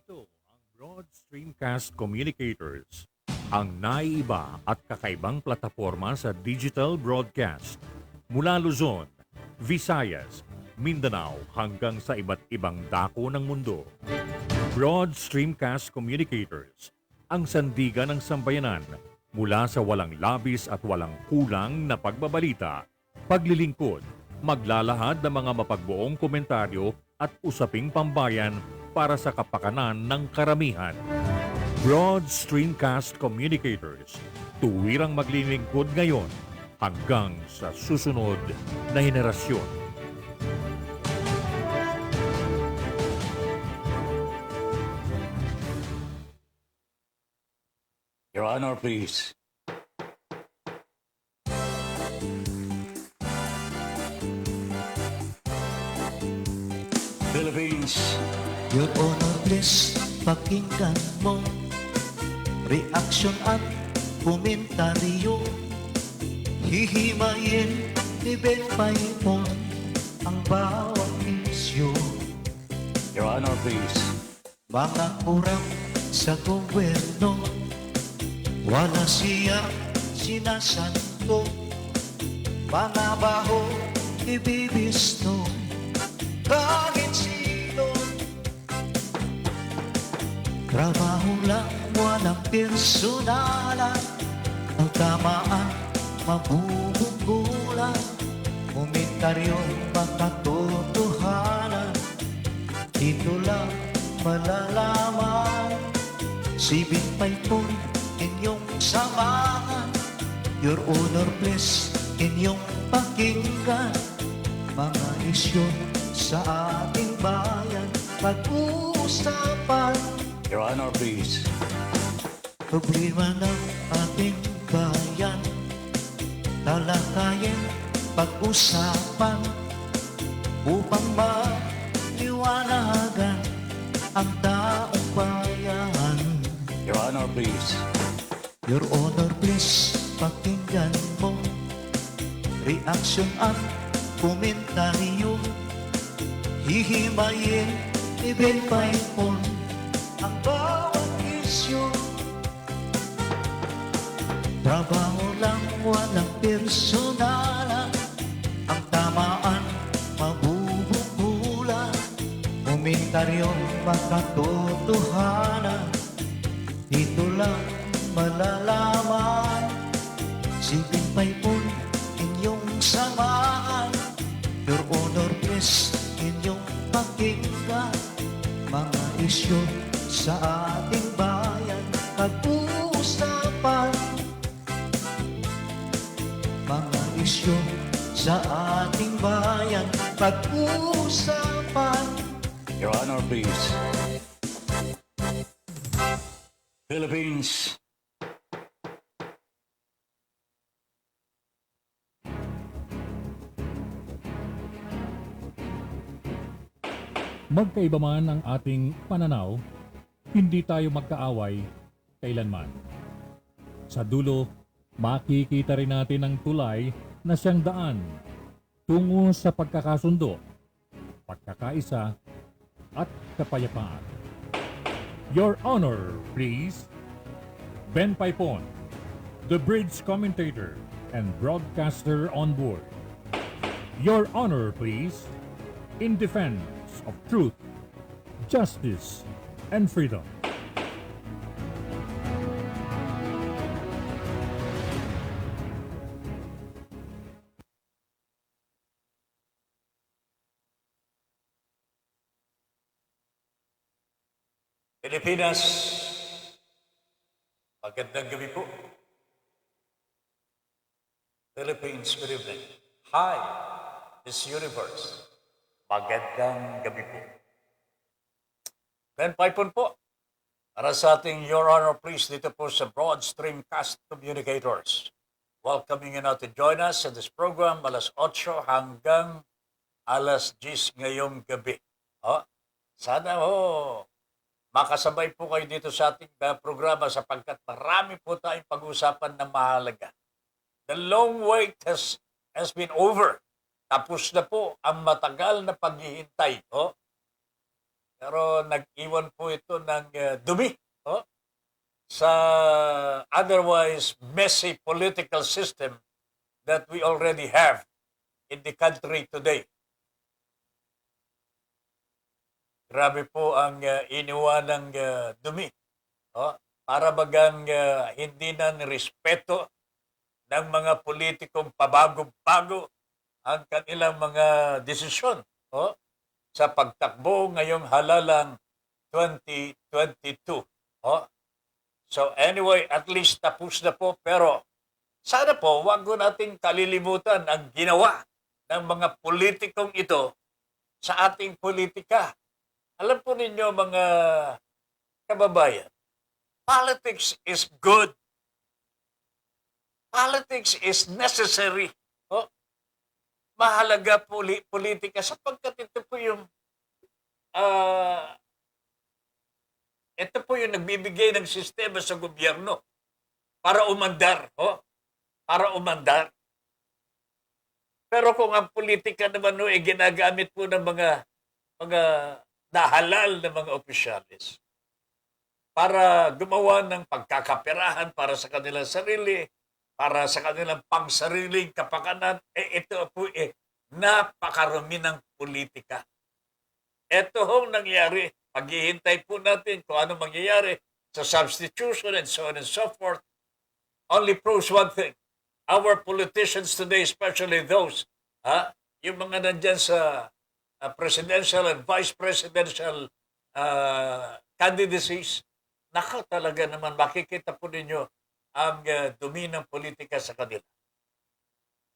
Ito ang Broad Streamcast Communicators, ang naiiba at kakaibang plataforma sa digital broadcast. Mula Luzon, Visayas, Mindanao hanggang sa iba't ibang dako ng mundo. Broad Streamcast Communicators, ang sandigan ng sambayanan mula sa walang labis at walang kulang na pagbabalita, paglilingkod, maglalahad ng mga mapagbuong komentaryo at usaping pambayan para sa kapakanan ng karamihan. Broad Streamcast Communicators, tuwirang maglilingkod ngayon hanggang sa susunod na henerasyon. Your Honor, please. Philippines. Your Honor, please, pakinggan mo reaksyon at komentaryo. Hihimayin ni Ben Paipon ang bawat isyu. Your Honor, please. Mga kurang sa gobyerno, wala siya sinasanto. Mga baho ibibisto kahit sino. Trabaho lang, walang personalan. Ang tamaan, mabubugulan. Komentaryo, makatotohanan. Dito lang malalaman. Si Binpay po, inyong samahan. Your Honor, please, inyong pakinggan. Mga isyu sa ating bayan, pag-uusapan. Your Honor, please. Problema ng ating bayan, talakayin, pag-usapan, upang maliwanagan ang taong bayan. Your Honor, please. Your Honor, please, pakinggan mo reaksyon at komentaryo. Hihimayin ni Ben Paipon ang bawat isyu. Trabaho lang, walang personalan. Ang tamaan, mabubugulan. Komentaryo, makatotohanan. Dito lang malalaman. Si Ben Paipon, inyong samahan. Your Honor, please, inyong pakinggan. Mga isyu sa ating bayan, pag-uusapan. Mga isyu sa ating bayan, pag-uusapan. Your Honor, please. Philippines. Magkaiba man ang ating pananaw, hindi tayo magkaaway kailanman. Sa dulo, makikita rin natin ang tulay na siyang daan tungo sa pagkakasundo, pagkakaisa, at kapayapaan. Your Honor, please. Ben Paipon, the bridge commentator and broadcaster on board. Your Honor, please. In defense of truth, justice, and freedom. Pilipinas. Magandang gabi po. Philippines, good evening. Hi, Miss Universe. Magandang gabi po. Ben Paipon po. Para sa ating Your Honor, please, dito po sa Broad Streamcast Communicators. Welcoming you now to join us in this program, alas 8 hanggang alas 10 ngayong gabi. Sana makasabay po kayo dito sa ating programa sapagkat marami po tayong pag-usapan na mahalaga. The long wait has been over. Tapos na po ang matagal na paghihintay. Pero nag-iwan po ito ng dumi sa otherwise messy political system that we already have in the country today. Grabe po ang iniwanang dumi. Para bagang hindi na nirespeto ng mga politikong pabago-bago ang kanilang mga desisyon sa pagtakbo ngayong halalang 2022. So anyway, at least tapos na po, pero sana po wag ko nating kalilimutan ang ginawa ng mga politikong ito sa ating politika. Alam po ninyo mga kababayan, politics is good. Politics is necessary. Mahalaga politika sapagkat ito po yung nagbibigay ng sistema sa gobyerno para umandar. Para umandar. Pero kung ang politika naman ginagamit po ng mga nahalal na mga opisyalis para gumawa ng pagkakaperahan para sa kanilang sarili, para sa kanilang pangsariling kapakanan, ito po napakarami ng politika. Ito hong nangyari, paghihintay po natin kung ano mangyayari sa substitution and so on and so forth, only proves one thing. Our politicians today, especially those, yung mga nandyan sa presidential and vice presidential candidacies, talaga naman makikita po ninyo ang dumi ng politika sa kanila.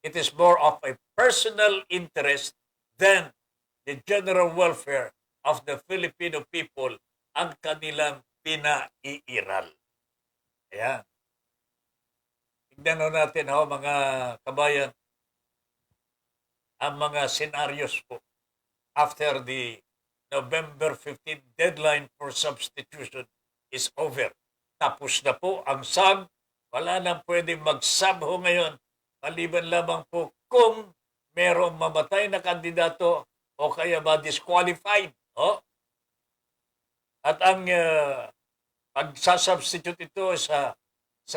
It is more of a personal interest than the general welfare of the Filipino people ang kanilang pinaiiral. Ayan. Tignan natin mga kabayan, ang mga scenarios po after the November 15 deadline for substitution is over. Tapos na po ang SAG. Wala nang pwedeng mag-sub ngayon. Maliban lamang po kung merong mamatay na kandidato o kaya ma-disqualified. At ang pagsasubstitute ito sa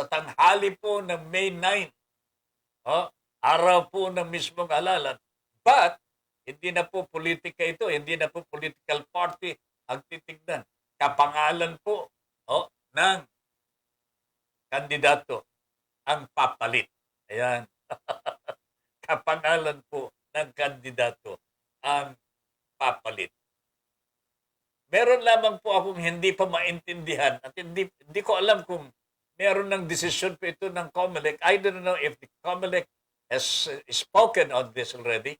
tanghali po ng May 9. Araw po ng mismong halalan. But, hindi na po politika ito, hindi na po political party ang titignan. Kapangalan po ng kandidato ang papalit. Ayan. Kapangalan po ng kandidato ang papalit. Meron lamang po akong hindi pa maintindihan at hindi ko alam kung meron ng desisyon po ito ng COMELEC. I don't know if the COMELEC has spoken on this already.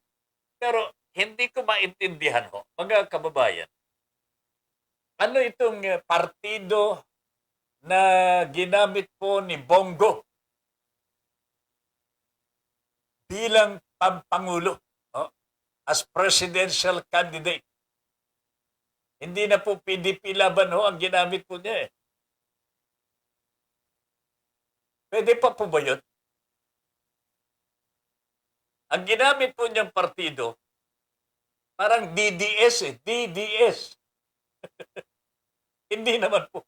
Pero hindi ko maintindihan mga kababayan. Ano itong partido na ginamit po ni Bongo bilang pampangulo as presidential candidate? Hindi na po PDP laban ang ginamit po niya . Pwede pa po ba yun? Ang ginamit po niyang partido, parang DDS DDS. Hindi naman po.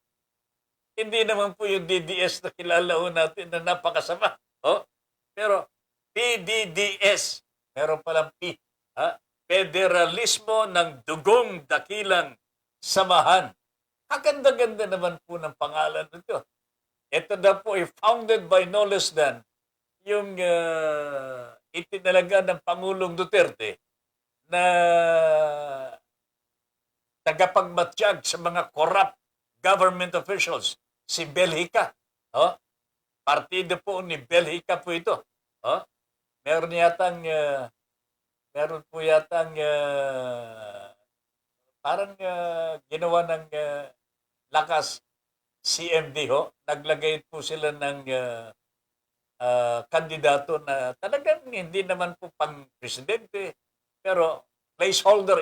Hindi naman po yung DDS na kilala natin na napakasama. Pero PDDS, meron palang P. Federalismo ng Dugong Dakilang Samahan. Kaganda-ganda naman po ng pangalan nito. Ito na po ay founded by no less than yung itinalaga ng Pangulong Duterte na tagapagmatsyag sa mga corrupt government officials, si Belhica. Partido po ni Belhica po ito. Meron po yatang parang ginawa ng lakas CMD Naglagay po sila ng kandidato na talagang hindi naman po pang presidente, pero placeholder,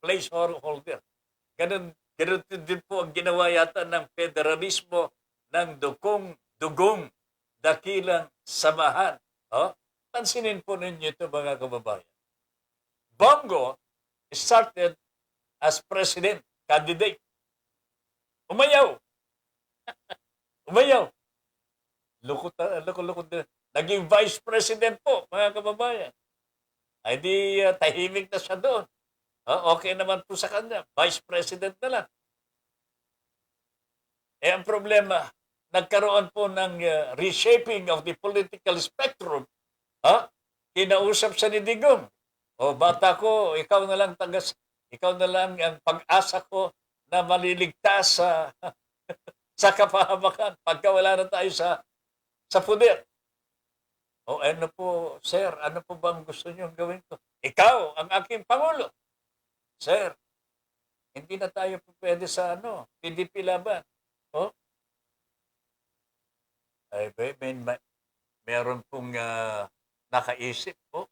placeholder. Ganun din po ang ginawa yata ng federalismo ng Dugong Dakilang Samahan. Pansinin po ninyo ito mga kababayan. Bongo started as president candidate. Umayaw. Umayaw. Lukot din. Naging vice president po, mga kababayan. Ay di tahimik na siya doon. Okay naman po sa kanya. Vice president na lang. Ang problema, nagkaroon po ng reshaping of the political spectrum. Kinausap siya ni Digong. Bata ko, ikaw na lang ang pag-asa ko na maliligtas sa sa kapahamakan pagka wala na tayo sa puder. Ano po, sir, ano po ba ang gusto niyong gawin ko? Ikaw, ang aking Pangulo. Sir, hindi na tayo pwede sa PDP laban. Ay, meron pong nakaisip po.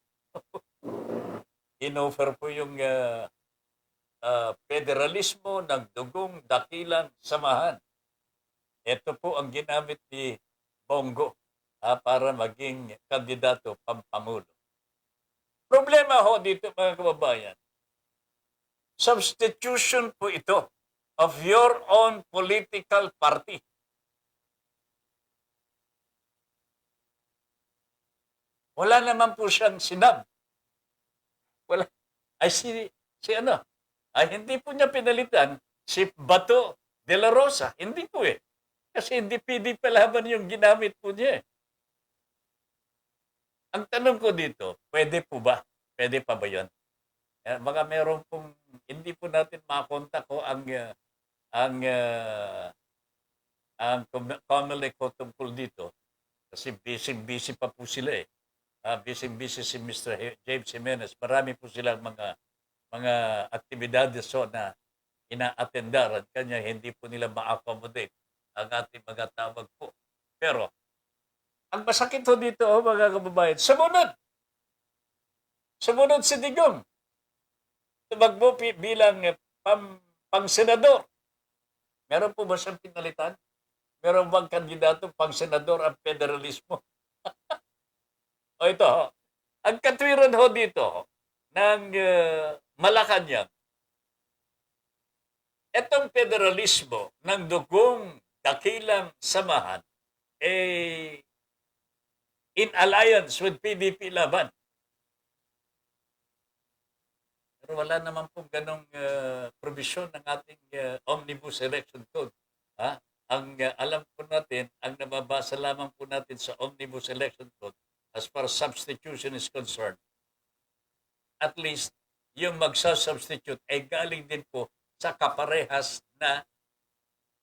Inoffer po yung federalismo ng dugong dakilang samahan. Ito po ang ginamit ni Bongo para maging kandidato pampangulo. Problema ho dito, mga kababayan, substitution po ito of your own political party. Wala naman po siyang sinab. Wala. Hindi po niya pinalitan si Bato de la Rosa. Hindi po eh. Kasi hindi PDP laban yung ginamit po niya eh. Ang tanong ko dito, pwede po ba? Pwede pa ba yun? Baka meron pong, hindi po natin makakontak ko ang COMELEC ko tungkol dito. Kasi busy pa po sila eh. Busy si Mr. James Jimenez. Marami po silang mga aktibidades na ina-attendaran. Kanya hindi po nila ma-accommodate ang ating mga tawag po. Pero, ang masakit ho dito, mga kababayan, sumunod si Digong. Tumakbo bilang pang-senador. Meron po ba siyang pinalitan? Meron bang kandidato pang-senador ang federalismo? Ito, ang katwiran ho dito ng Malacanang, itong federalismo ng dugong dakilang samahan in alliance with PDP laban. Pero wala naman pong ganong provision ng ating Omnibus Election Code. Ang alam po natin, ang nababasa lamang po natin sa Omnibus Election Code, as far as substitution is concerned, at least yung magsa-substitute ay galing din po sa kaparehas na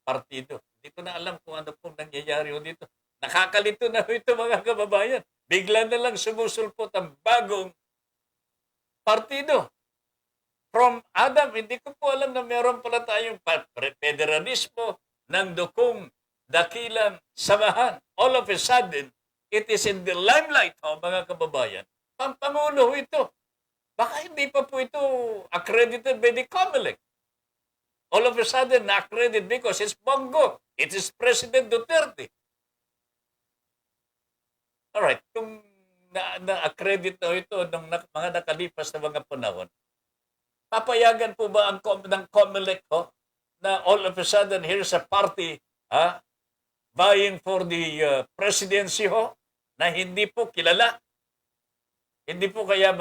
partido. Hindi ko na alam kung ano pong nangyayari dito. Nakakalito na ito, mga kababayan. Bigla na lang sumusulpot ang bagong partido. From Adam, hindi ko po alam na meron pala tayong federalismo ng dukong dakilang samahan. All of a sudden, it is in the limelight, mga kababayan. Pampangulo ito. Baka hindi pa po ito accredited by the COMELEC. All of a sudden, na-accredited because it's Bongo. It is President Duterte. Alright, kung na-accredit na ito ng mga nakalipas na mga panahon, papayagan po ba ng COMELEC na all of a sudden here's a party vying for the presidency na hindi po kilala? Hindi po kaya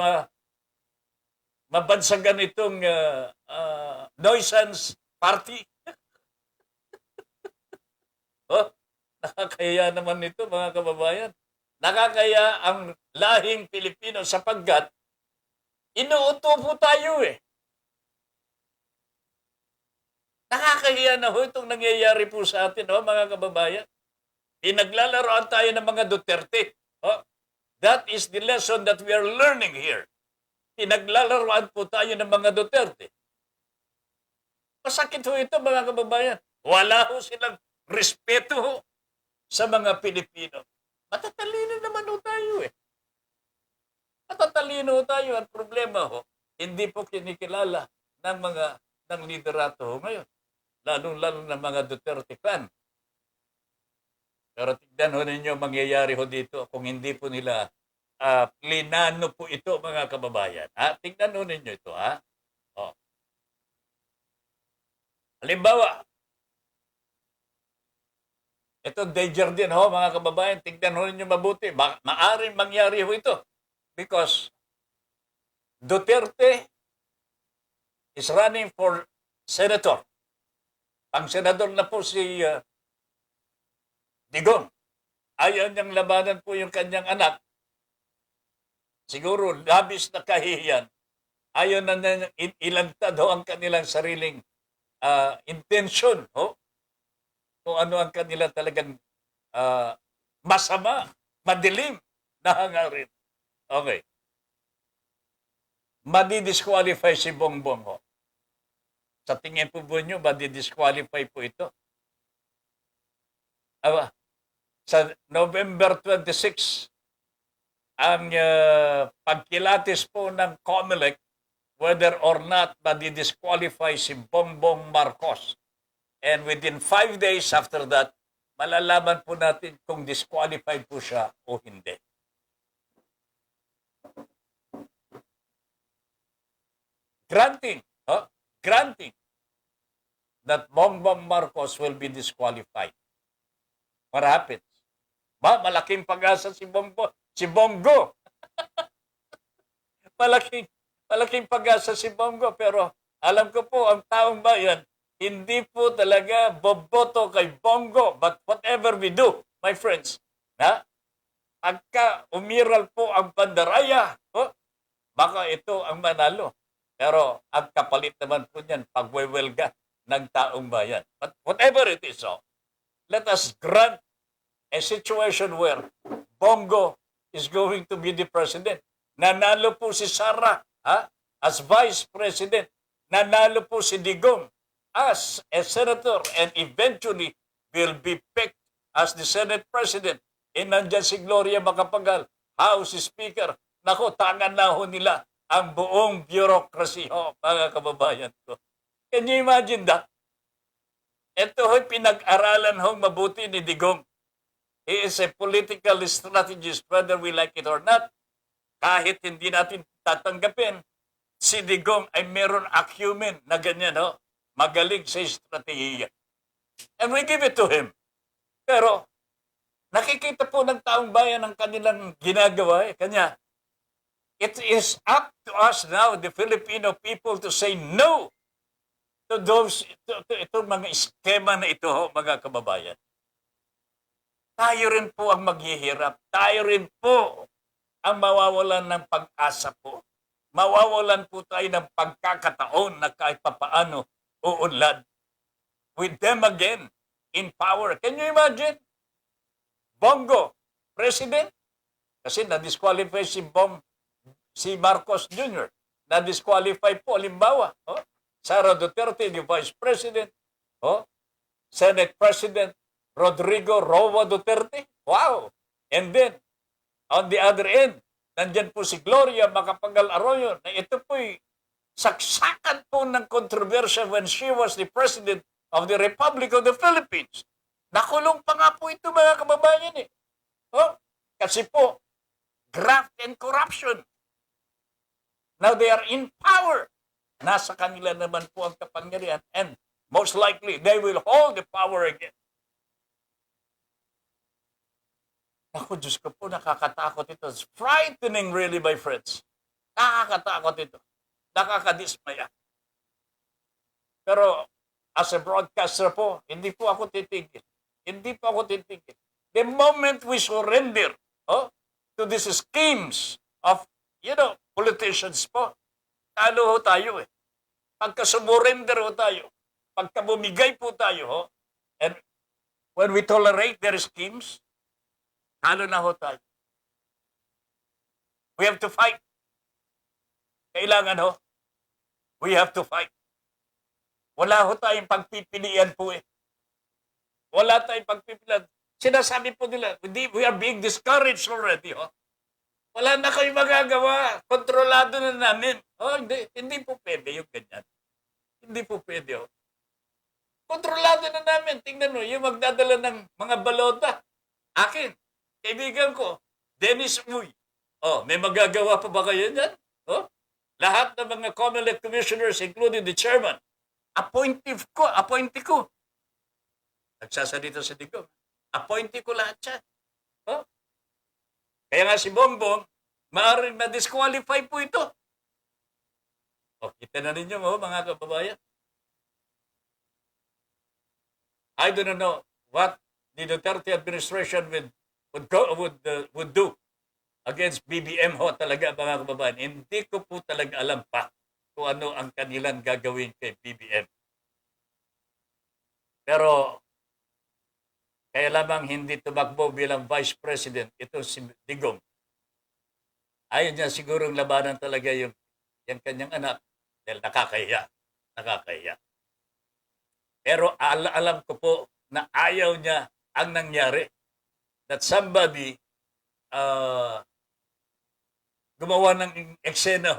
mabansagan itong Noisance Party? Nakakaya naman ito, mga kababayan. Nakakaya ang lahing Pilipino sapagkat inuuto po tayo eh. Nakakaya na itong nangyayari po sa atin, mga kababayan. Pinaglalaroan tayo ng mga Duterte. That is the lesson that we are learning here. Pinaglalaroan po tayo ng mga Duterte. Masakit ho ito, mga kababayan. Wala ho silang respeto sa mga Pilipino. Matatalino naman ho tayo eh. Matatalino tayo. Ang problema hindi po kinikilala ng liderato ngayon. Lalo ng mga Duterte fan. Pero tignan ho ninyo mangyayari dito kung hindi po nila plinano po ito, mga kababayan. Tignan ho ninyo ito. Halimbawa, ito danger din ho mga kababayan, tignan ho ninyo mabuti. Maaring mangyari ho ito because Duterte is running for senator. Ang senador na po si Digong. Ayaw niyang labanan po yung kanyang anak. Siguro labis na kahihiyan. Ayaw na niyang ilantad ho ang kanilang sariling intention. Ho? Kung ano ang kanila talagang masama, madilim na hangarin. Okay. Madi-disqualify si Bongbong ho. Sa tingin po nyo, madi-disqualify po ito. Sa November 26, ang pagkilatis po ng COMELEC whether or not madi-disqualify si Bongbong Marcos. And within 5 days after that, malalaman po natin kung disqualified po siya o hindi. Granting that Bongbong Marcos will be disqualified. What happens? Malaking pag-asa si Bongo. malaking pag-asa si Bongo, pero alam ko po, ang taong bayan, hindi po talaga boboto kay Bongo. But whatever we do, my friends, pagka umiral po ang bandaraya, baka ito ang manalo. Pero ang kapalit naman po niyan, pagwewelga ng taong bayan. But whatever it is, let us grant a situation where Bongo is going to be the president. Nanalo po si Sara as vice president. Nanalo po si Digong as a senator and eventually will be picked as the Senate president. Nandyan si Gloria Macapagal, House Speaker. Naku, tangan na ho nila ang buong bureaucracy mga kababayan ko. Can you imagine that? Ito ho'y pinag-aralan hong mabuti ni Digong. He is a political strategist whether we like it or not. Kahit hindi natin tatanggapin, si Digong ay meron acumen na ganyan, magaling sa estratehiya. And we give it to him. Pero, nakikita po ng taong bayan ang kanilang ginagawa. Kanya, it is up to us now, the Filipino people, to say no to those, itong mga eskema na ito, mga kababayan. Tayo rin po ang maghihirap. Tayo rin po ang mawawalan ng pag-asa po. Mawawalan po tayo ng pagkakataon na kahit papaano uunlad. With them again in power. Can you imagine? Bongo, president? Kasi na-disqualify si Marcos Jr. Na-disqualify po, halimbawa. Sara Duterte, the vice president. Senate President Rodrigo Roa Duterte. Wow! And then, on the other end, nandyan po si Gloria Macapagal Arroyo na ito po'y saksakan po ng kontrobersya when she was the President of the Republic of the Philippines. Nakulong pa nga po ito mga kababayan eh. Kasi po, graft and corruption. Now they are in power. Nasa kanila naman po ang kapangyarihan and most likely they will hold the power again. Ako, Diyos ko po, nakakatakot ito. It's frightening really, my friends. Nakakatakot ito. Nakakadismaya. Pero as a broadcaster po, hindi po ako titigil. Hindi po ako titigil. The moment we surrender to these schemes of, politicians po, talo ho tayo eh. Pagka sumurrender ho tayo, pagka bumigay po tayo, and when we tolerate their schemes, talo na ho tayo. We have to fight. Kailangan we have to fight. Wala ho tayong pagpipilian po eh. Wala tayong pagpipilian. Sinasabi po nila, we are being discouraged already. Wala na kayong magagawa. Kontrolado na namin. Hindi po pwede yung ganyan. Hindi po pwede. Kontrolado na namin. Tingnan mo, yung magdadala ng mga balota. Akin, kaibigan ko, Dennis Uy. May magagawa pa ba kayo dyan? Lahat ng mga COMELEC commissioners, including the chairman, appointee ko. Nagsasalita sa Digong. Appointee ko lahat siya. Oh? Kaya nga si Bongbong, maaaring na-disqualify po ito. O, kita na ninyo mga kababayan. I don't know what the Duterte administration would do against BBM talaga mga kababayan. Hindi ko po talaga alam pa kung ano ang kanilang gagawin kay BBM. Pero kaya lamang hindi tumakbo bilang Vice President ito si Digong. Ayaw niya sigurong labanan talaga yung kanyang anak dahil nakakahiya. Pero alam ko po na ayaw niya ang nangyari. That somebody gumawa ng eksena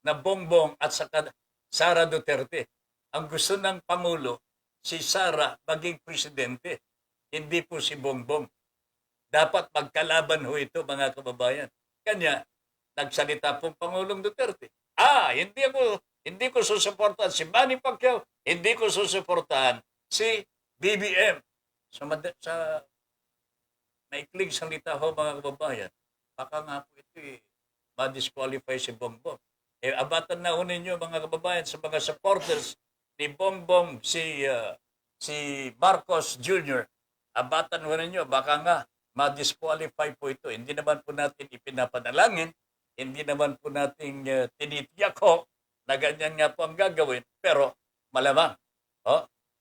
na Bongbong at saka Sara Duterte. Ang gusto ng Pangulo, si Sara maging presidente. Hindi po si Bongbong. Dapat magkalaban ito mga kababayan. Kanya, nagsalita pong Pangulong Duterte. Hindi ko susuportahan si Manny Pacquiao, hindi ko susuportahan si BBM. Sa maikling salita mga kababayan, baka nga po ito ma-disqualify si Bongbong. Abatan na ninyo mga kababayan sa mga supporters ni Bongbong, si Marcos Jr. Abatan ho ninyo, baka nga ma-disqualify po ito. Hindi naman po natin ipinapanalangin, hindi naman po natin tinitiyak na ganyan nga po ang gagawin, pero malamang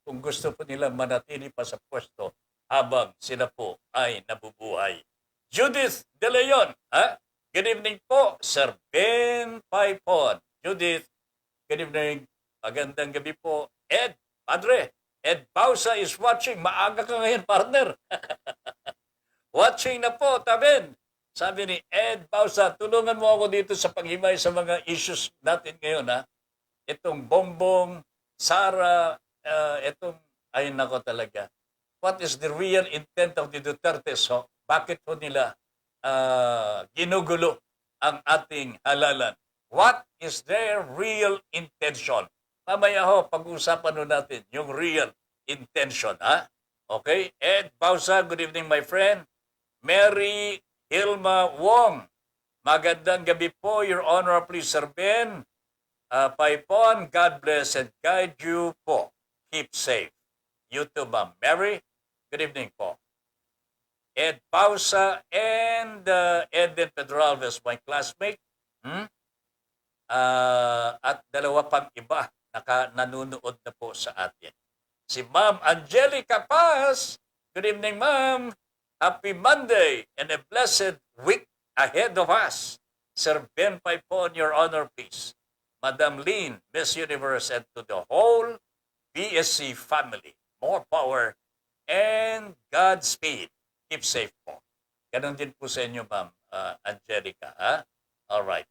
kung gusto po nila manatili pa sa pwesto habang sila po ay nabubuhay. Judith De Leon, good evening po, Sir Ben Paipon. Judith, good evening. Magandang gabi po. Ed, Padre, Ed Bausa is watching. Maaga ka ngayon, partner. Watching na po, Taben. Sabi ni Ed Bausa, tulungan mo ako dito sa paghimay sa mga issues natin ngayon. Itong Bongbong, Sara, ay nako talaga. What is the real intent of the Duterte? So, bakit po nila ginugulo ang ating halalan? What is their real intention? Mamaya pag-uusapan natin yung real intention. Okay? Ed Bausa, good evening my friend. Mary Hilma Wong, magandang gabi po, Your Honor, please Sir Ben. Paipon, God bless and guide you po. Keep safe. You too, Ma'am Mary. Good evening po. Ed Pausa and Eden Pedralves, my classmate. At dalawa pang iba nanonood na po sa atin. Si Ma'am Angelica Paz. Good evening, Ma'am. Happy Monday and a blessed week ahead of us. Sir Ben Paipon, Your Honor, please. Madam Lynn, Miss Universe, and to the whole BSC family. More power and Godspeed. Keep safe po. Ganon din po sa inyo, Ma'am Angelica. All right.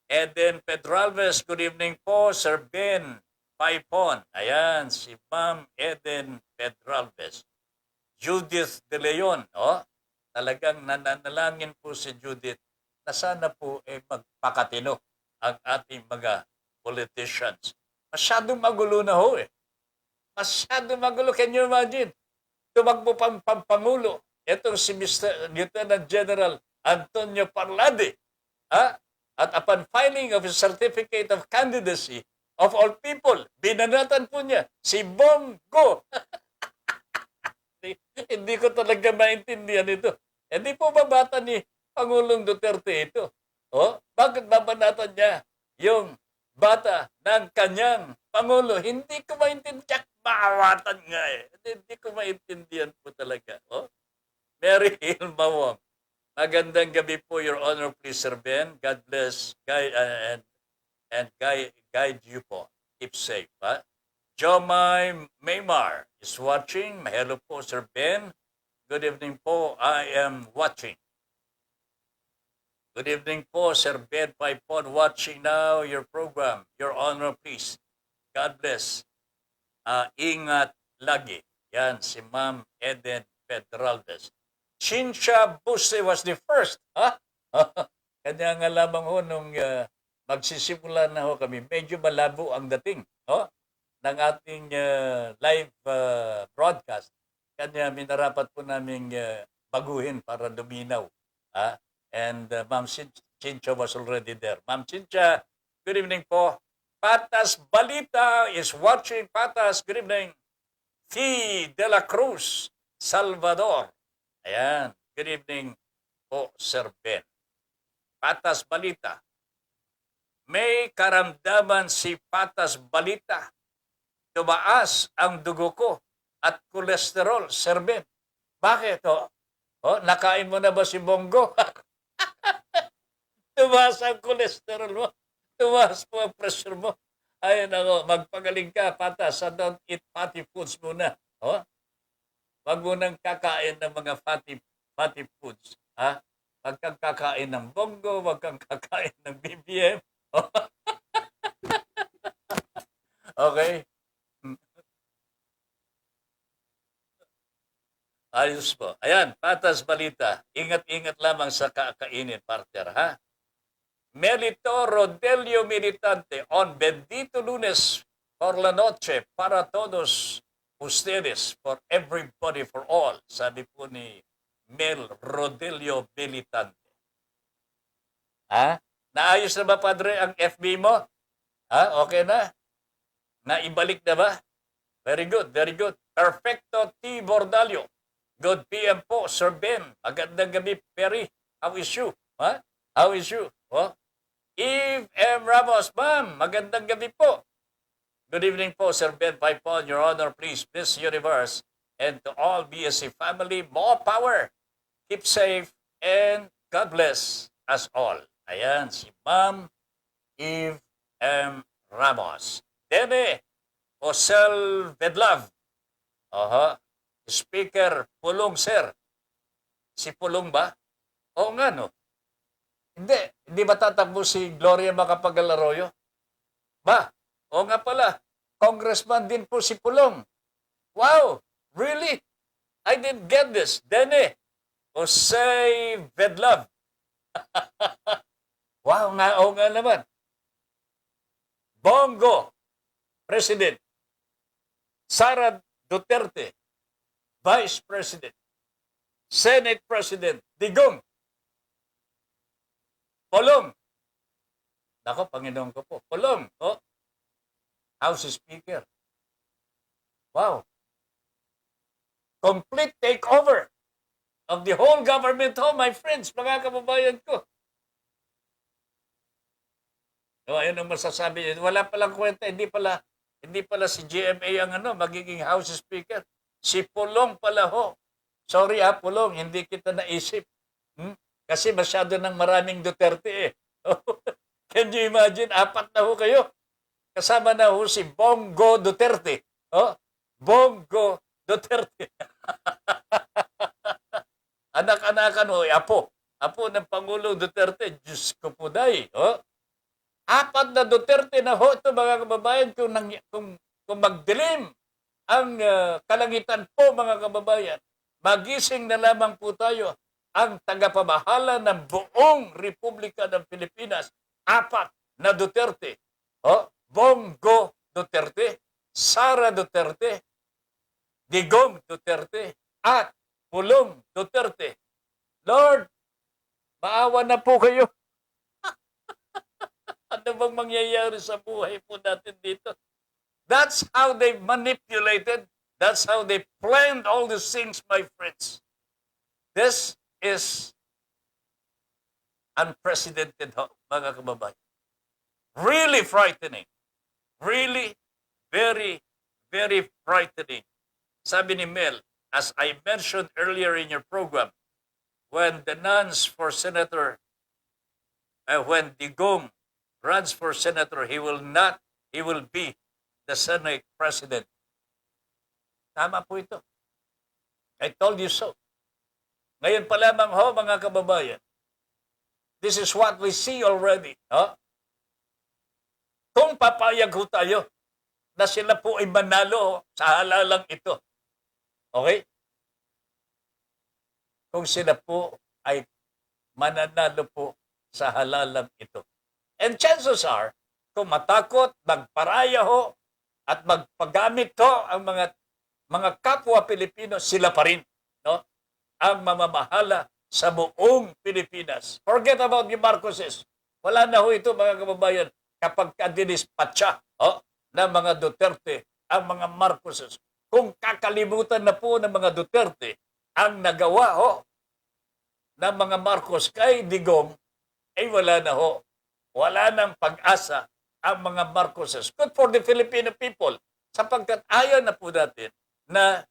Eden Pedralves, good evening po, Sir Ben Paipon. Ayan, si Ma'am Eden Pedralves. Judith De Leon, talagang nananalangin po si Judith na sana po magpakatino ang ating mga politicians. Masyadong magulo na Masyadong magulo. Can you imagine? Tumakbo pang Pangulo. Itong si Mr. Lieutenant General Antonio Parlade. At upon filing of his certificate of candidacy, of all people, binanatan po niya si Bongo. Hindi ko talaga maintindihan ito. Hindi po ba bata ni Pangulong Duterte ito? Bakit babanatan niya yung bata ng kanyang Pangulo? Hindi ko maintindihan. Maawatan nga Hindi ko maintindihan po talaga. Mary Hilma Wong. Magandang gabi po, Your Honor, please, Sir Ben. God bless and guide you po. Keep safe. Jomai Maymar is watching. Hello po, Sir Ben. Good evening po. I am watching. Good evening po, Sir Ben Paipon. Watching now your program. Your Honor, please. God bless. Ingat lagi. Yan, si Ma'am Eden Pedralves. Chincha Buse was the first. Kanya nga lamang nung magsisimula na kami, medyo malabo ang dating. ng ating live broadcast. Kanya minarapat po namin baguhin para luminaw. And Ma'am Chincha was already there. Ma'am Chincha, good evening po. Patas Balita is watching. Patas, good evening. T. De La Cruz, Salvador. Ayan, good evening po, Sir Ben. Patas Balita. May karamdaman si Patas Balita. Tumaas ang dugo ko at kolesterol, Sir Ben. Bakit? Nakain mo na ba si Bongo? Tumaas ang kolesterol mo. Tumaas po ang pressure mo. Ay, nako, magpagaling ka, Patas. Don't eat fatty foods muna. Wag mo nang kakain ng mga fatty foods. Wag kang kakain ng Bongo, wag kang kakain ng BBM. Okay? Ayos po. Ayan, Patas Balita. Ingat-ingat lamang sa kakainin, partner, ha? Melito Rodelio Militante on Bendito Lunes por la noche para todos ustedes, for everybody, for all. Sabi po ni Mel Rodelio Militante. Naayos na ba, Padre, ang FB mo? Okay na? Naibalik na ba? Very good, very good. Perfecto T. Bordalio. Good PM po, Sir Ben. Magandang gabi, Perry. How is you? How is you? Eve M. Ramos, ma'am. Magandang gabi po. Good evening po, Sir Ben Paipon. Your Honor, please, Miss Universe. And to all BSC family, more power. Keep safe and God bless us all. Ayan, si Ma'am Eve M. Ramos. Dene Osel Vedlav. Speaker Pulong, sir. Si Pulong ba? Oo nga, no? Hindi ba tatakbo si Gloria Macapagal Arroyo? Ba? Oo nga pala. Congressman din po si Pulong. Wow! Really? I didn't get this. Dene Jose Vedlav. Wow nga, oo nga naman. Bongo, President. Sara Duterte, Vice President. Senate President, Digong. Pulong. Nako, Panginoon ko po. Pulong. House Speaker. Wow. Complete takeover of the whole government, my friends, mga kababayan ko. Ayun ang masasabi niyo. Wala palang kwenta, hindi pala si GMA ang magiging House Speaker. Si Pulong pala ho. Sorry Pulong, hindi kita naisip. Kasi masyado ng maraming Duterte Can you imagine? 4 na ho kayo. Kasama na ho si Bongo Duterte. Bongo Duterte. Anak-anakan ho, apo. Apo ng Pangulong Duterte. Diyos ko po dahi. 4 na Duterte na ho ito, mga kababayan, kung magdilim ang kalangitan po, mga kababayan. Magising na lamang po tayo. Ang tagapamahala ng buong Republika ng Pilipinas, 4 na Duterte. Bongo Duterte, Sara Duterte, Digong Duterte, at Pulong Duterte. Lord, maawa na po kayo. Ano bang mangyayari sa buhay po natin dito? That's how they manipulated. That's how they planned all these things, my friends. This is unprecedented, mga kababayan. Really frightening. Really, very, very frightening. Sabi ni Mel, as I mentioned earlier in your program, when the nuns for senator, when Digong runs for senator, he will be the Senate President. Tama po ito. I told you so. Ngayon pa lamang mga kababayan. This is what we see already. Kung papayag ho tayo na sila po ay manalo sa halalang ito. Okay? Kung sila po ay mananalo po sa halalang ito. And chances are, kung matakot, magparaya ho at magpagamit ko ang mga kapwa Pilipino, sila pa rin, no? Ang mamamahala sa buong Pilipinas. Forget about the Marcoses. Wala na ho ito, mga kababayan, kapag dinispatcha ng mga Duterte ang mga Marcoses. Kung kakalimutan na po ng mga Duterte ang nagawa ng mga Marcos kay Digong, ay wala na ho. Wala nang pag-asa ang mga Marcoses. Good for the Filipino people, sapagkat ayaw na po natin na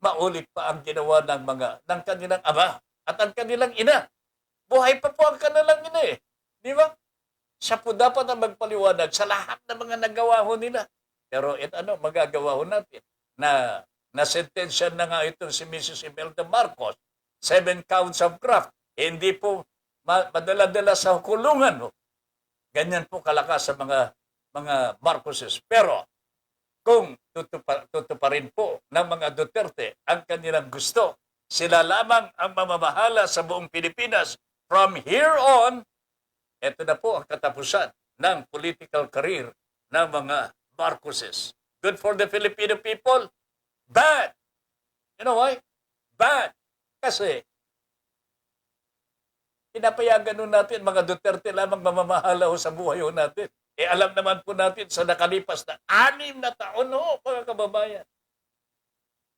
maulit pa ang ginawa ng kanilang ama at ang kanilang ina. Buhay pa po ang kanilang ina eh. Di ba? Siya po dapat ang magpaliwanag sa lahat ng mga nagawa ho nila. Pero magagawa ho natin na nasentensya na nga itong si Mrs. Imelda Marcos, 7 counts of graft. Hindi po madala-dala sa kulungan. Ganyan po kalakas sa mga Marcoses. Pero kung tutuparin po ng mga Duterte ang kanilang gusto, sila lamang ang mamamahala sa buong Pilipinas. From here on, ito na po ang katapusan ng political career ng mga Marcoses. Good for the Filipino people? Bad! You know why? Bad! Kasi pinapayagan nun natin mga Duterte lamang mamamahala sa buhay natin. Alam naman po natin sa nakalipas na 6 na taon mga kababayan.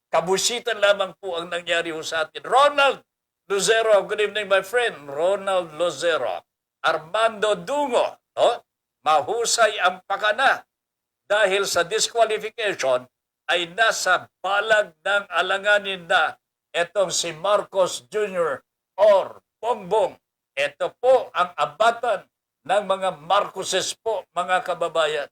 Kabusitan lamang po ang nangyari sa atin. Ronald Lozero, good evening my friend. Ronald Lozero. Armando Dungo, mahusay ang pakana dahil sa disqualification ay nasa balag ng alanganin na etong si Marcos Jr. or Bongbong. Ito po ang abatan ng mga Marcoses po, mga kababayan.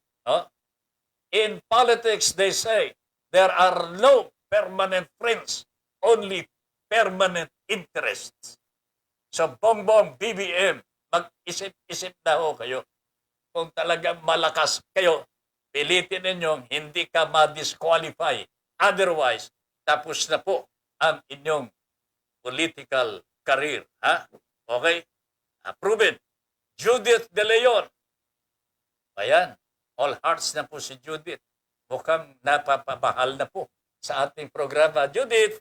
In politics, they say, there are no permanent friends, only permanent interests. So, Bongbong, BBM, mag-isip-isip na kayo. Kung talagang malakas kayo, pilitin ninyong hindi ka ma-disqualify. Otherwise, tapos na po ang inyong political career. Okay? Proven. Judith De Leon. Ayan. All hearts na po si Judith. Mukhang napapamahal na po sa ating programa. Judith!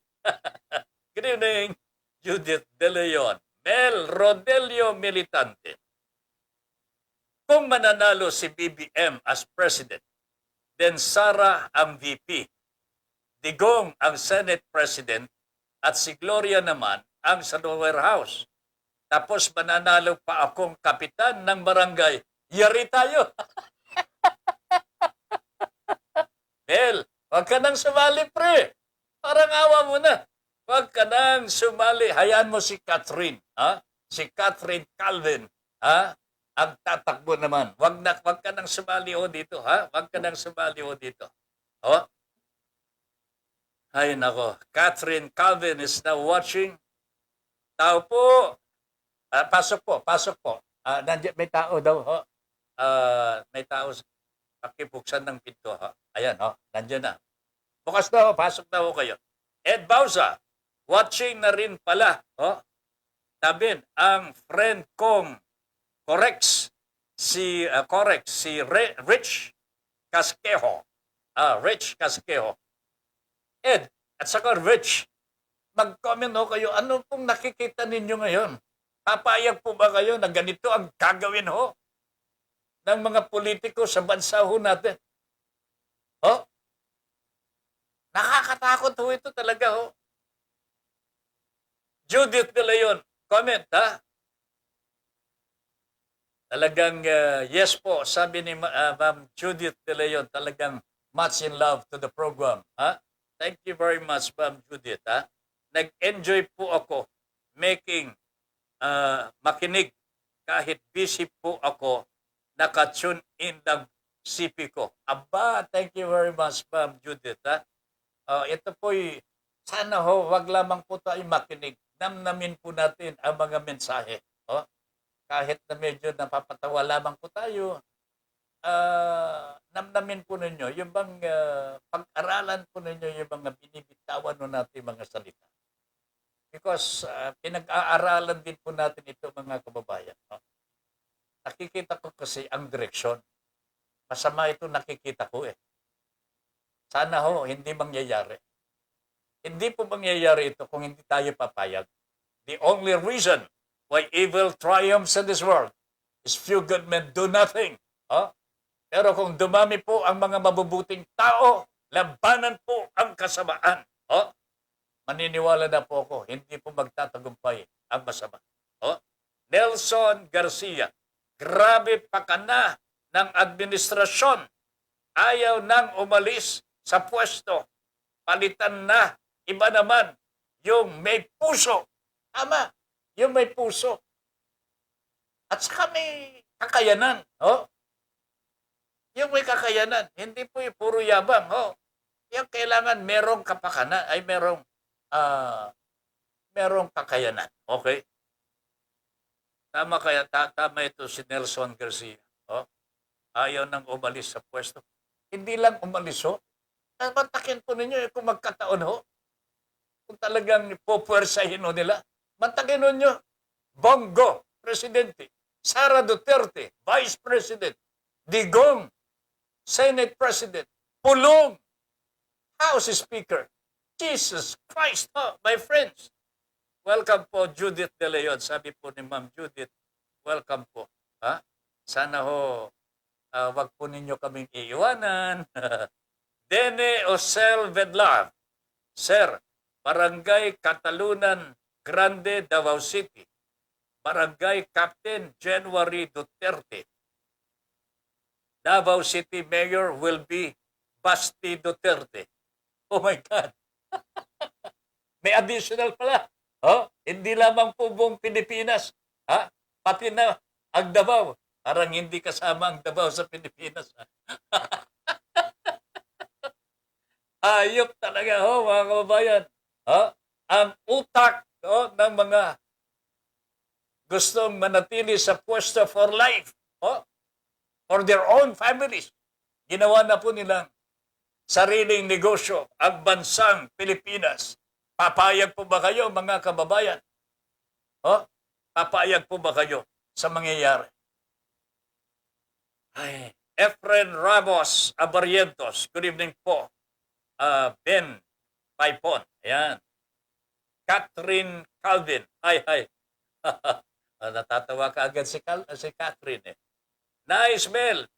Good evening, Judith De Leon. Mel Rodelio Militante. Kung mananalo si BBM as President, then Sara ang VP, Digong ang Senate President, at si Gloria naman ang sa lower house. Tapos mananalo pa akong kapitan ng barangay. Yari tayo. Mel, huwag ka nang sumali, pre. Parang awa mo na. Huwag ka nang sumali. Hayaan mo si Catherine. Si Catherine Calvin. Ang tatakbo naman. Huwag ka nang sumali dito. Huwag ka nang sumali dito. Ay nako. Catherine Calvin is now watching. Tao po. Pasok po. Nandiyan, may tao daw. May tao. Pakibuksan ng pinto. Ayan, nandiyan na. Bukas na pasok na kayo. Ed Bauza, watching na rin pala. Tabin, ang friend kong si Rich Casquejo. Rich Casquejo. Ed, at saka Rich, mag-comment kayo. Ano pong nakikita ninyo ngayon? Papayag po ba kayo na ganito ang gagawin ng mga politiko sa bansa natin? Nakakatakot ito talaga Judith De Leon, comment Talagang yes po, sabi ni Ma'am Judith De Leon, talagang much in love to the program. Thank you very much, Ma'am Judith. Nag-enjoy po ako makinig kahit busy po ako, naka-tune in ng CP ko. Aba, thank you very much, Ma'am Judith. Ito po'y, sana wag lamang po tayo makinig. Namnamin po natin ang mga mensahe. Kahit na medyo napapatawa lamang po tayo, namnamin po ninyo, yung bang pag-aralan po ninyo yung mga binibitawan natin mga salita. Because pinag-aaralan din po natin ito mga kababayan. Nakikita ko kasi ang direksyon. Masama ito nakikita ko Sana ho, hindi mangyayari. Hindi po mangyayari ito kung hindi tayo papayag. The only reason why evil triumphs in this world is few good men do nothing. Oh? Pero kung dumami po ang mga mabubuting tao, labanan po ang kasamaan. Oh? Maniniwala na po ako, hindi po magtatagumpay ang masama. Oh? Nelson Garcia, grabe pakana ng administrasyon. Ayaw nang umalis sa pwesto. Palitan na. Iba naman yung may puso. Tama, yung may puso. At saka may kakayanan. Oh? Yung may kakayanan. Hindi po yung puro yabang. Oh? Yung kailangan merong kapakanan, ay merong kakayanan. Okay? Tama ito si Nelson Garcia. Oh? Ayaw nang umalis sa pwesto. Hindi lang umalis ho. Mantakin po ninyo kung magkataon ho. Kung talagang popwersahin ho nila. Mantakin ninyo. Bongo, Presidente. Sara Duterte, Vice President. Digong, Senate President. Pulong, House Speaker. Jesus Christ, my friends. Welcome po, Judith De Leon. Sabi po ni Ma'am Judith, welcome po. Ha? Sana ho, wag po ninyo kaming iiwanan. Dene Osel Vedlav. Sir, Barangay Catalunan Grande, Davao City. Barangay Captain January Duterte. Davao City Mayor will be Basti Duterte. Oh my God. May additional pala. Oh, hindi lamang po buong Pilipinas. Ha? Pati na ang Davao. Parang hindi kasama ang Davao sa Pilipinas. Ayop talaga mga kababayan. Ang utak ng mga gustong manatili sa pwesto for life. For their own families. Ginawa na po nilang sariling negosyo ang bansang Pilipinas. Papayag po ba kayo, mga kababayan? Papayag po ba kayo sa mangyayari? Ay, Efren Ramos Abarientos, good evening po. Ben Paipon, ayan. Catherine Calvin, hi. Natatawa ka agad si Catherine. Nice Mel,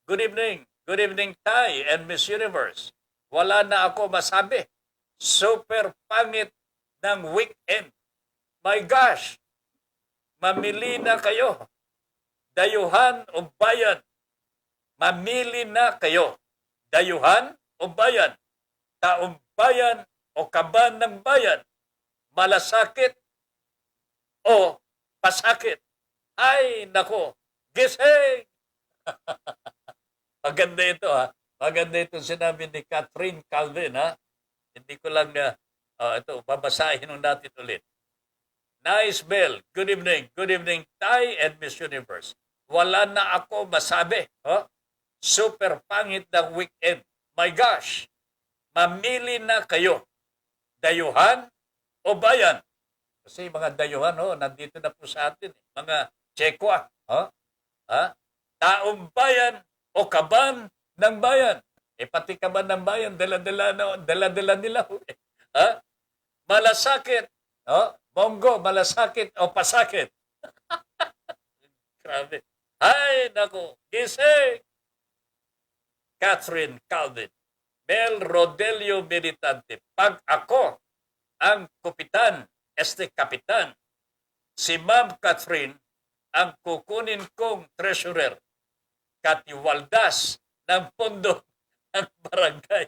good evening. Good evening, Tay and Miss Universe. Wala na ako masabi. Super pangit ng weekend. My gosh, mamili na kayo. Dayuhan o bayan. Mamili na kayo. Dayuhan o bayan. Taong bayan o kaban ng bayan. Malasakit o pasakit. Ay, nako. Gising! Maganda ito Maganda itong sinabi ni Catherine Calvin Hindi ko lang ito, babasahin natin ulit. Nice Bell, good evening. Good evening, Tay and Miss Universe. Wala na ako masabi. Super pangit ng weekend. My gosh, mamili na kayo. Dayuhan o bayan? Kasi mga dayuhan, nandito na po sa atin. Mga Tsekwa. Taong bayan o kaban ng bayan. Pati kaban ng bayan, dala-dala nila. Malasakit. Bongo, malasakit o pasakit. Grabe. Ay, naku. Gising. Catherine Calvin. Mel Rodelio Militante. Pag ako ang kapitan, kapitan, si Ma'am Catherine ang kukunin kong treasurer. Katiwaldas ng pondo ng barangay.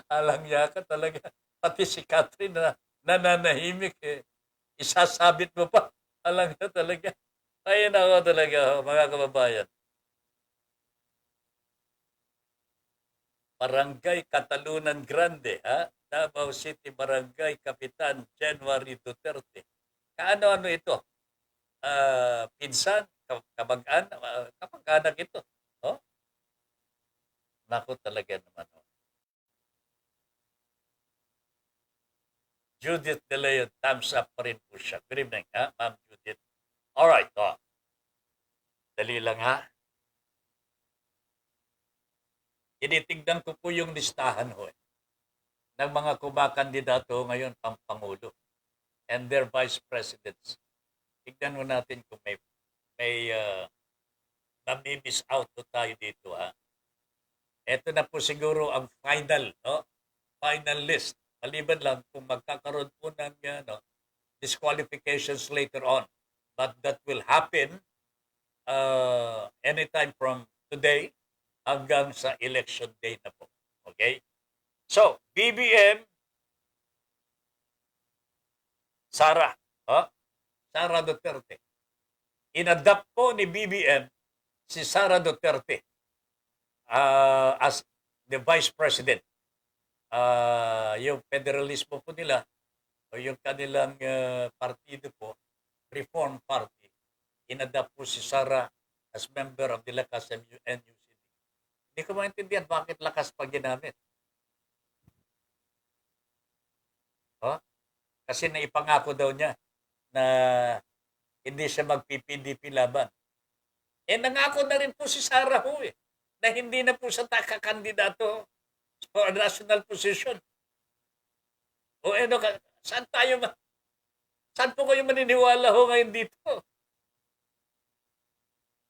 Alang niya ka talaga. Pati si Catherine na nananahimik isasabit mo pa. Alang niya talaga. Ayun ako talaga, mga kababayan. Barangay Catalunan Grande, Davao City Barangay Kapitan January Duterte. Kaano-ano ito? Pinsan, kapag-anak ito. Naku talaga naman. Judith De Leon, thumbs up pa rin po siya. Good evening, Ma'am Judith. Alright, Dali lang, Tinitignan ko po yung listahan ho ng mga kumakandidato ngayon pampangulo and their vice presidents. Tignan mo natin kung may nami-miss out po tayo dito ha. Ito na po siguro ang final, no? Final list. Maliban lang kung magkakaroon po ng disqualifications later on. But that will happen anytime from today hanggang sa election day na po. Okay? So, BBM, Sara Duterte. Inadapt po ni BBM si Sara Duterte as the Vice President. Yung federalismo po nila o yung kanilang partido po, Reform Party, inadapt po si Sara as member of the Lakas NUCD. Hindi ko maintindihan bakit lakas pa ginamit. Kasi naipangako daw niya na hindi siya mag-PPDP laban. Nangako na rin po si Sara ho na hindi na po siya kakakandidato for a national position. Saan po kayo maniniwala ho ngayon dito?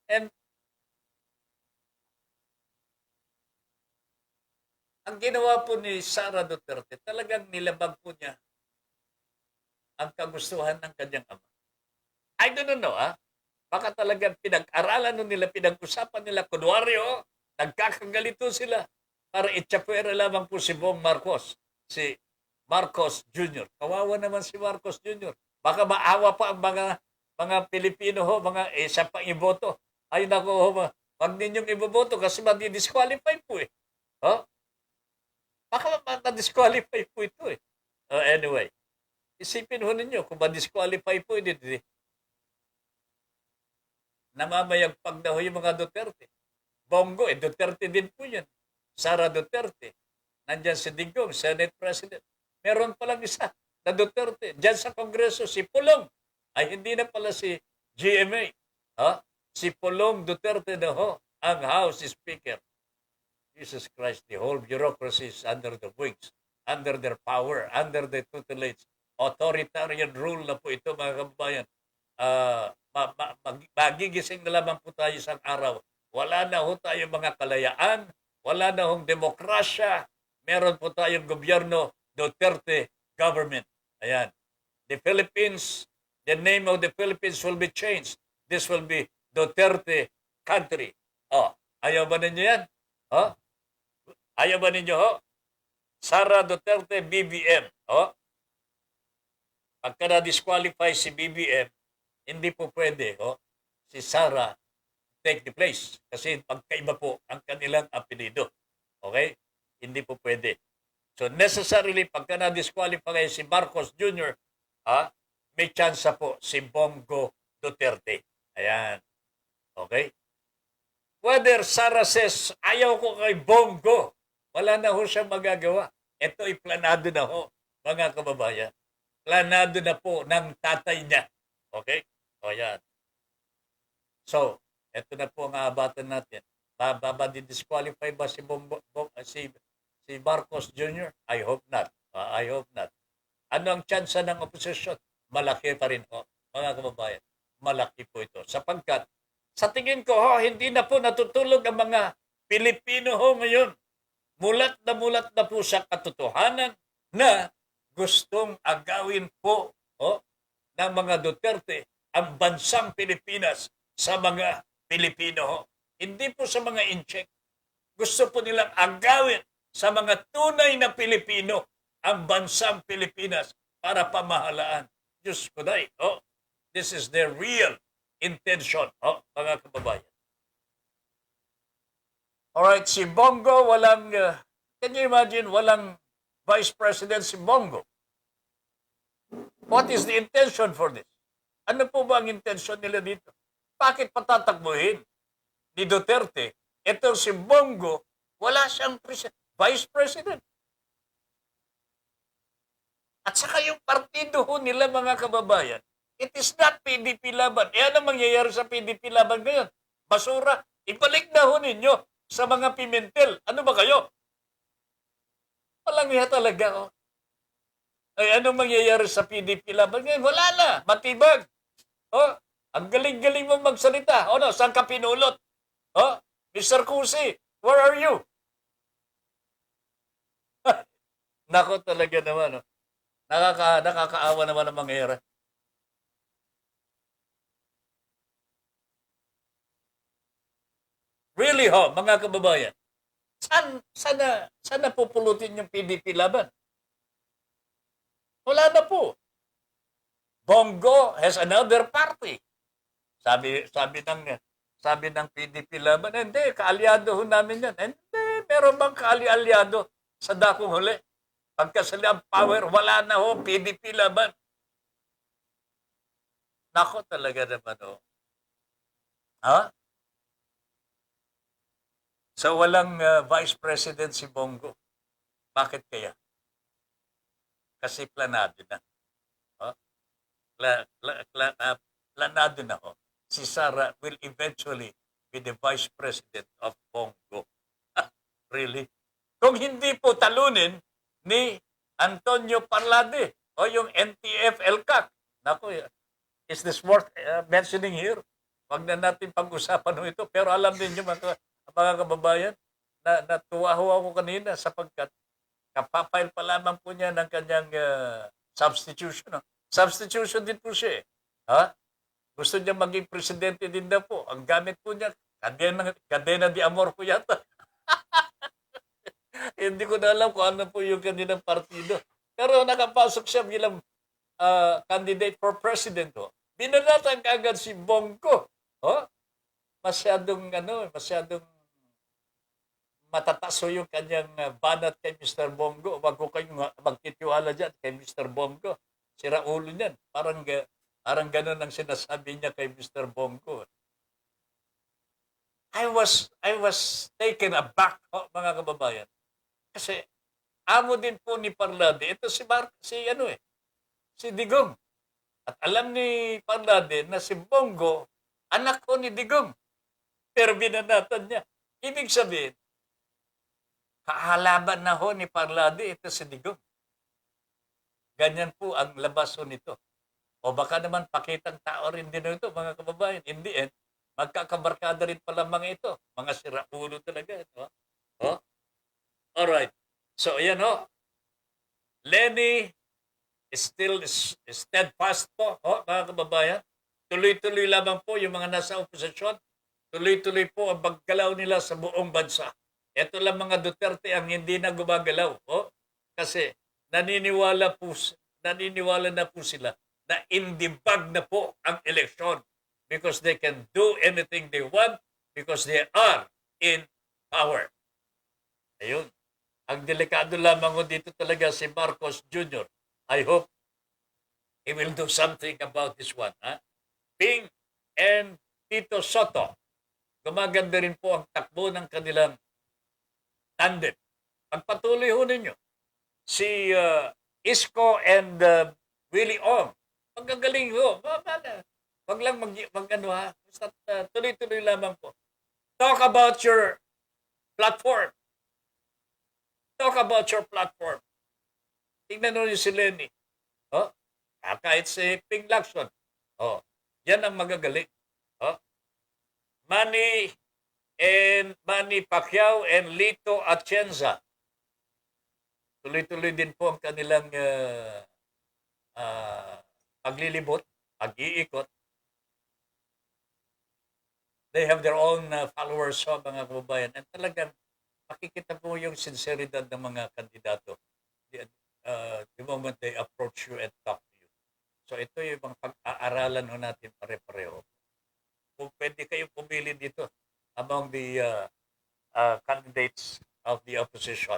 And ang ginawa po ni Sara Duterte, talagang nilabag po niya ang kagustuhan ng kanyang ama. I don't know, baka talagang pinag-aralan nila, pinag-usapan nila, kunwari, nagkakagalito sila para itsapuera lamang po si Bong Marcos, si Marcos Jr. Kawawa naman si Marcos Jr. Baka maawa pa ang mga Pilipino mga isa pang iboto. Ay nako, wag ninyong iboboto kasi madi-disqualify po Baka ma-disqualify po ito anyway, isipin ho ninyo kung ma-disqualify po hindi. Namamayagpag na ho yung mga Duterte. Bongo, Duterte din po yan. Sara Duterte. Nandyan si Digong, Senate President. Meron palang isa na Duterte. Diyan sa Kongreso, si Pulong. Ay, hindi na pala si GMA. Si Pulong Duterte na ho, ang House Speaker. Jesus Christ, the whole bureaucracy is under the wings, under their power, under the tutelage. Authoritarian rule na po ito, mga kababayan. Magigising na lamang po tayo isang araw. Wala na ho tayo mga kalayaan, wala na hong demokrasya, meron po tayong gobyerno, Duterte government. Ayan. The Philippines, the name of the Philippines will be changed. This will be Duterte country. Ayaw ba ninyo yan? Ayaw ba ninyo Sara Duterte, BBM. Pagka na-disqualify si BBM, hindi po pwede si Sara take the place. Kasi pagkaiba po ang kanilang apelido. Okay? Hindi po pwede. So necessarily, pagka na-disqualify si Marcos Jr., may chance po si Bongo Duterte. Ayan. Okay? Whether Sara says, ayaw ko kay Bongo, wala na ho siya magagawa. Ito ay planado na ho, mga kababayan. Planado na po ng tatay niya. Okay? O yan. So, ito na po ang aabatan natin. Disqualify ba si Marcos Jr.? I hope not. I hope not. Ano ang tsansa ng opposition? Malaki pa rin ho, mga kababayan. Malaki po ito. Sapagkat, sa tingin ko hindi na po natutulog ang mga Pilipino ngayon. Mulat na po sa katotohanan na gustong agawin po ng mga Duterte ang bansang Pilipinas sa mga Pilipino. Hindi po sa mga incheck. Gusto po nilang agawin sa mga tunay na Pilipino ang bansang Pilipinas para pamahalaan. Diyos ko day. This is their real intention, mga kababayan. Alright, si Bongo, can you imagine, walang Vice President si Bongo? What is the intention for this? Ano po ba ang intention nila dito? Bakit patatakbuhin ni Duterte? Ito si Bongo, wala siyang Vice President. At saka yung partido nila, mga kababayan, it is not PDP laban. Ano mangyayari sa PDP laban ngayon? Basura. Ibalik na ninyo sa mga Pimentel. Ano ba kayo? Walang iya talaga. Oh. Ay, anong mangyayari sa PDP laban ngayon? Wala na. Matibag. Oh, ang galing-galing mong magsalita. O no, saan ka pinulot? Oh, Mr. Kusi, where are you? Nako talaga naman. Oh. Nakakaawa naman ang mangyayari. Really ho, mga kababayan. Sana pupulutin yung PDP laban? Wala na po. Bongo has another party. Sabi ng PDP laban, hindi, kaalyado ho namin yan. Hindi, meron bang kaalyado sa dakong huli? Pagkasali ang power, wala na ho, PDP laban. Nako talaga naman ho. Ha? So walang vice president si Bongo. Bakit kaya? Kasi planado na. Oh? Planado na ho. Si Sara will eventually be the vice president of Bongo. Really? Kung hindi po talunin ni Antonio Parlade o yung NTF-ELCAC. Naku, is this worth mentioning here? Wag na natin pag-usapan ito. Pero alam niyo mga kababayan, natuwa ho ako kanina sapagkat kapapile pa lamang po niya ng kanyang substitution. No? Substitution din po siya. Ha? Gusto niya maging presidente din daw po. Ang gamit po niya, Cadena de Amor po yata. Hindi ko na alam kung ano po yung kanilang partido. Pero nakapasok siya bilang candidate for president. Oh. Binanatan kaagad si Bongo. Oh? Masyadong matataso yung kanyang banat kay Mr. Bongo. Wag ko kayong magtitiwala dyan kay Mr. Bongo. Sira ulo niyan. Parang ganun ang sinasabi niya kay Mr. Bongo. I was taken aback, mga kababayan. Kasi amo din po ni Parlade. Ito si Digong. At alam ni Parlade na si Bongo, anak ko ni Digong. Pero binanatan niya. Ibig sabihin, kahalaban na ho ni Parlade, ito si Digong. Ganyan po ang labas ho nito. O baka naman pakitang tao rin din ito, mga kababayan. In the end, magkakabarkada rin pala mga ito. Mga siraulo talaga. Ito. Oh? Alright. So, ayan ho. Lenny is still steadfast po, mga kababayan. Tuloy-tuloy lamang po yung mga nasa oposisyon. Tuloy-tuloy po ang paggalaw nila sa buong bansa. Ito lang mga Duterte ang hindi na gumagalaw. Kasi naniniwala na po sila na indibag na po ang eleksyon because they can do anything they want because they are in power. Ayun. Ang delikado lamang ko dito talaga si Marcos Jr. I hope he will do something about this one. Ha? Ping and Tito Soto. Gumaganda rin po ang takbo ng kanilang tandem. Pagpatuloy ho ninyo. Si Isko and Willie Ong. Magagaling ho. Wag lang basta tuloy-tuloy lamang po. Talk about your platform. Talk about your platform. Tingnan nyo si Lenny. Kahit si Ping Lacson. Yan ang magagaling. Manny Pacquiao and Lito Atienza. Tuloy-tuloy din po ang kanilang paglilibot, pag-iikot. They have their own followers, mga kababayan. And talagang makikita po yung sinceridad ng mga kandidato the moment they approach you and talk to you. So ito yung mga pag-aaralan ho natin pare-pareho. Kung pwede kayong pumili dito among the candidates of the opposition.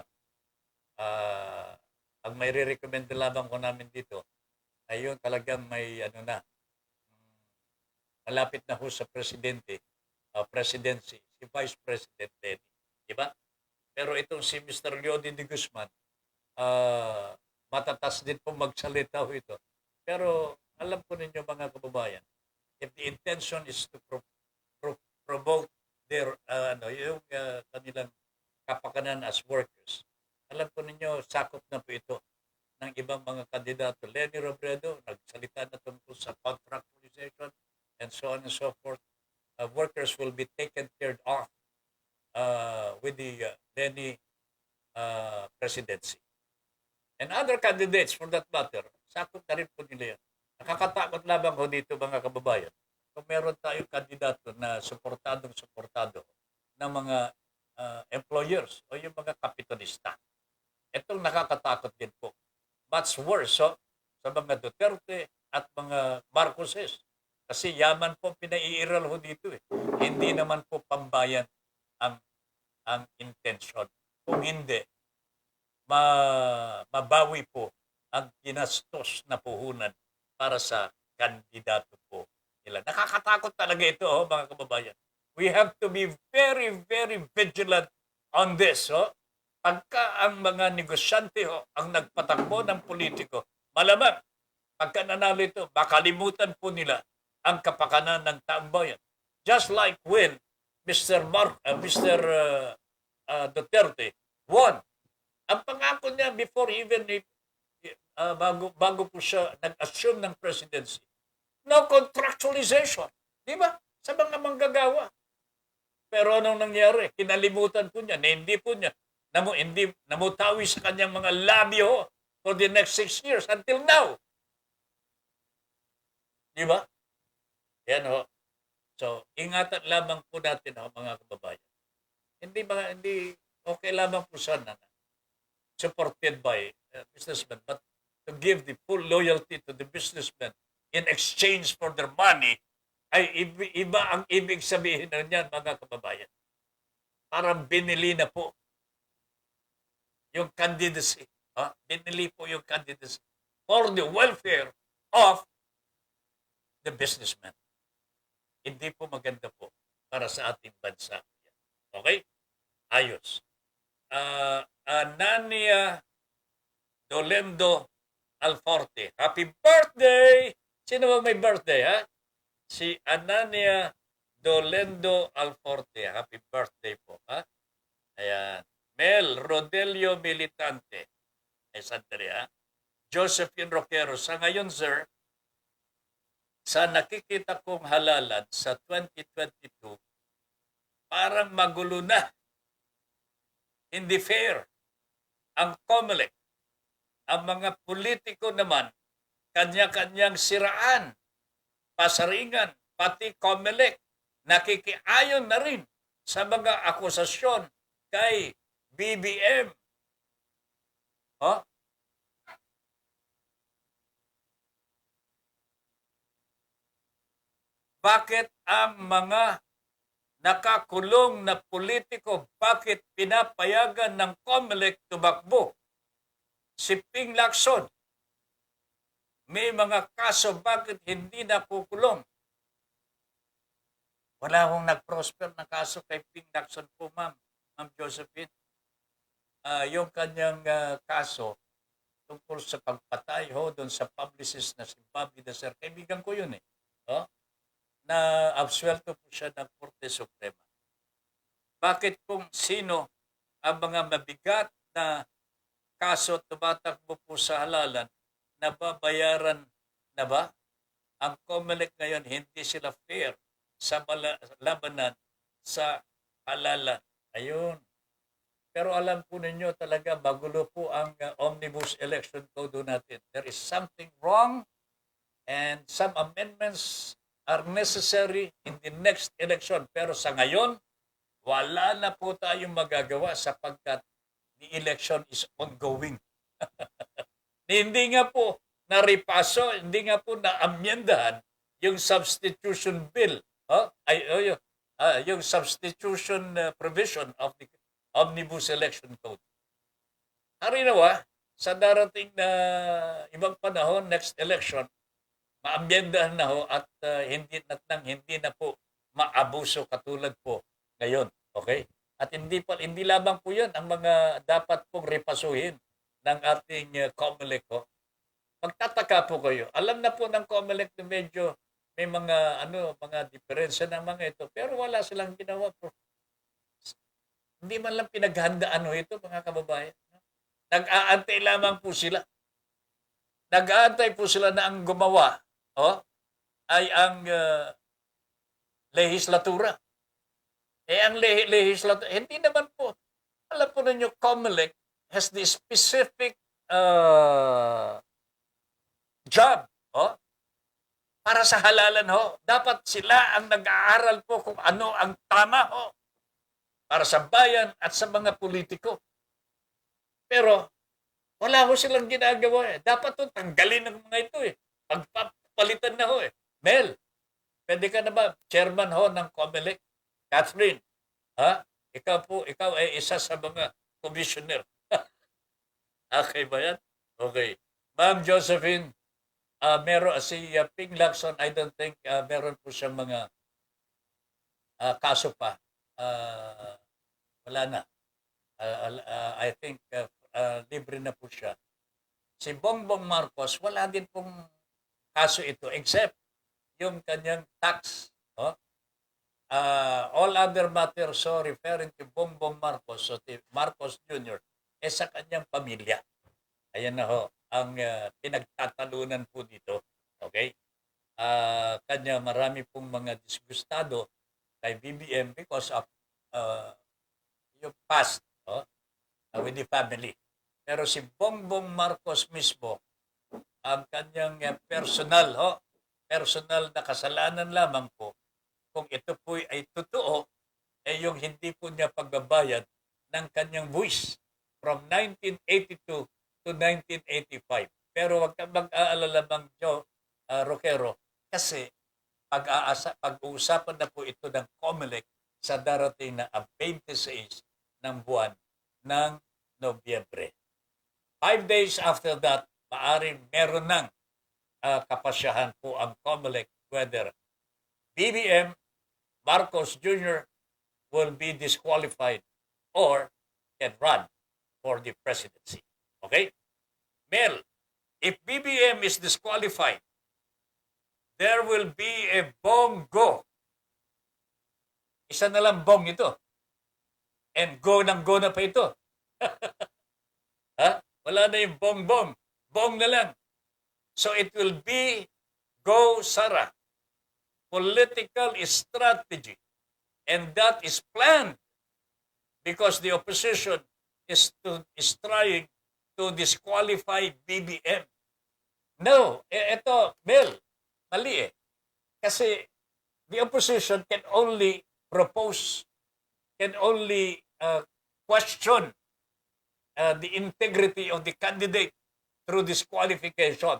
Ang may re-recommend lamang ko namin dito ay yung talagang may malapit na ho sa presidency, si Vice President Lenny. Diba? Pero itong si Mr. Leody de Guzman, matatas din po magsalita ho ito. Pero alam po ninyo mga kababayan, if the intention is to promote yung kanilang kapakanan as workers. Alam po ninyo, sakop na po ito ng ibang mga kandidato. Lenny Robredo, nagsalita na tungkol sa contractualization and so on and so forth. Workers will be taken care of with the Lenny presidency. And other candidates for that matter, sakop na rin po nila yan. Nakakatakot lamang ho dito mga kababayan. Kung meron tayong kandidato na suportado ng mga employers o yung mga kapitalista. Itong nakakatakot din po. Much worse sa mga Duterte at mga Marcoses. Kasi yaman po pinaiiral ho dito eh. Hindi naman po pambayan ang intention. Kung hindi, mabawi po ang ginastos na puhunan para sa kandidato po nila. Nakakatakot talaga ito, mga kababayan. We have to be very, very vigilant on this. Pagka ang mga negosyante ang nagpatakbo ng politiko, malamang pagka nanalo ito, makalimutan po nila ang kapakanan ng taong bayan. Just like when Mr. Duterte won. Ang pangako niya before even bago po siya nag-assume ng presidency, no contractualization. Di ba? Sa mga manggagawa. Pero anong nangyari? Kinalimutan po niya na hindi po niya namutawi sa kanyang mga labyo for the next 6 years until now. Di ba? Yan ho. So, ingatan lamang po natin mga kababayan. Hindi okay lamang po sana na supported by businessmen, but to give the full loyalty to the businessmen in exchange for their money, ay iba ang ibig sabihin na niyan, mga kababayan. Parang binili na po yung candidacy. Binili po yung candidacy for the welfare of the businessman. Hindi po maganda po para sa ating bansa. Okay? Ayos. Anania Dolendo Alforte. Happy birthday! Sino ba may birthday, ha? Si Anania Dolendo Alforte. Happy birthday po, ha? Ayan. Mel Rodelio Militante. Ay, sandali, ha? Josephine Roquero. Sa ngayon, sir, sa nakikita kong halalan sa 2022, parang magulo na. Hindi fair. Ang COMELEC, ang mga politiko naman, kanya-kanyang siraan, pasaringan, pati COMELEC, nakikiayon na rin sa mga akusasyon kay BBM. Bakit ang mga nakakulong na politiko, bakit pinapayagan ng COMELEC tumakbo? Si Ping Lacson, may mga kaso, bakit hindi nakukulong? Wala akong nag-prosper na kaso kay Ping Lacson po, Ma'am Josephine. Yung kanyang kaso tungkol sa pagpatay doon sa publicist na si Bobby Dacer. Kaibigan ko yun na absuelto po siya ng Korte Suprema. Bakit kung sino ang mga mabigat na kaso tumatakbo po sa halalan, nababayaran na ba? Ang COMELEC ngayon, hindi sila fair sa labanan sa halalan. Ayun. Pero alam po ninyo talaga, magulo po ang Omnibus Election Code natin. There is something wrong and some amendments are necessary in the next election. Pero sa ngayon, wala na po tayong magagawa sapagkat the election is ongoing. Hindi nga po naripaso, hindi nga po naamyendahan yung substitution bill, yung substitution provision of the Omnibus Election Code. Harinawa, sa darating na ibang panahon, next election, maamyendahan na at hindi na po maabuso katulad po ngayon. Okay? At hindi lamang po 'yan ang mga dapat pong repasuhin ng ating COMELEC. Magtataka po kayo. Alam na po ng COMELEC na may mga diferensya ng mga ito, pero wala silang ginawa. Hindi man lang pinaghandaan ito, mga kababayan. Nag-aantay lamang po sila. Nag-aantay po sila na ang gumawa ay ang lehislatura. Ang lehislatura, hindi naman po. Alam po ninyo, COMELEC has the specific job para sa halalan Dapat sila ang nag-aaral po kung ano ang tama para sa bayan at sa mga politiko. Pero wala silang ginagawa. Dapat tanggalin ng mga ito Pagpapalitan na Mel, pwede ka na ba chairman ng COMELEC? Catherine, ikaw ay isa sa mga commissioner. Okay ba yan? Okay. Ma'am Josephine, si Ping Lacson, I don't think meron po siyang mga kaso pa. Wala na. I think libre na po siya. Si Bongbong Marcos, wala din pong kaso ito except yung kanyang tax. All other matters referring to Bongbong Marcos, so Marcos Jr., sa kanyang pamilya. Ayan na ang pinagtatalunan po dito. Okay? Kanya marami pong mga disgustado kay BBM because of yung past with the family. Pero si Bongbong Marcos mismo, ang kanyang personal na kasalanan lamang po, kung ito po ay totoo, yung hindi po niya pagbabayad ng kanyang buwis from 1982 to 1985. Pero wag kang mag-aalala Bang Roquero, kasi pag-uusapan na po ito ng COMELEC sa darating na 26 ng buwan ng Nobyembre. 5 days after that, maaring meron ng kapasyahan po ang COMELEC whether BBM Marcos Jr. will be disqualified or can run for the presidency. Okay? Mel, if BBM is disqualified, there will be a bongo. Isa na lang bong ito. And go na pa ito. Wala na yung bong-bong. Bong na lang. So it will be Go Sara. Political strategy. And that is planned because the opposition is trying to disqualify BBM. No, ito, Mel, mali Kasi the opposition can only propose, can only question the integrity of the candidate through disqualification.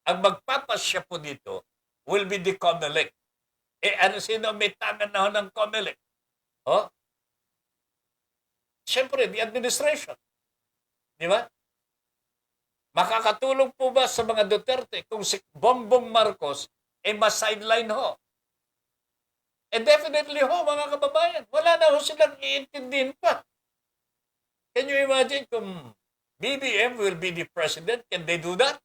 Ang magpapasya po dito will be the COMELEC. Sino may tangan na ng COMELEC? Siyempre, the administration. Di ba? Makakatulong po ba sa mga Duterte kung si Bongbong Marcos ma-sideline definitely mga kababayan. Wala na silang iintindihin pa. Can you imagine kung BBM will be the president? Can they do that?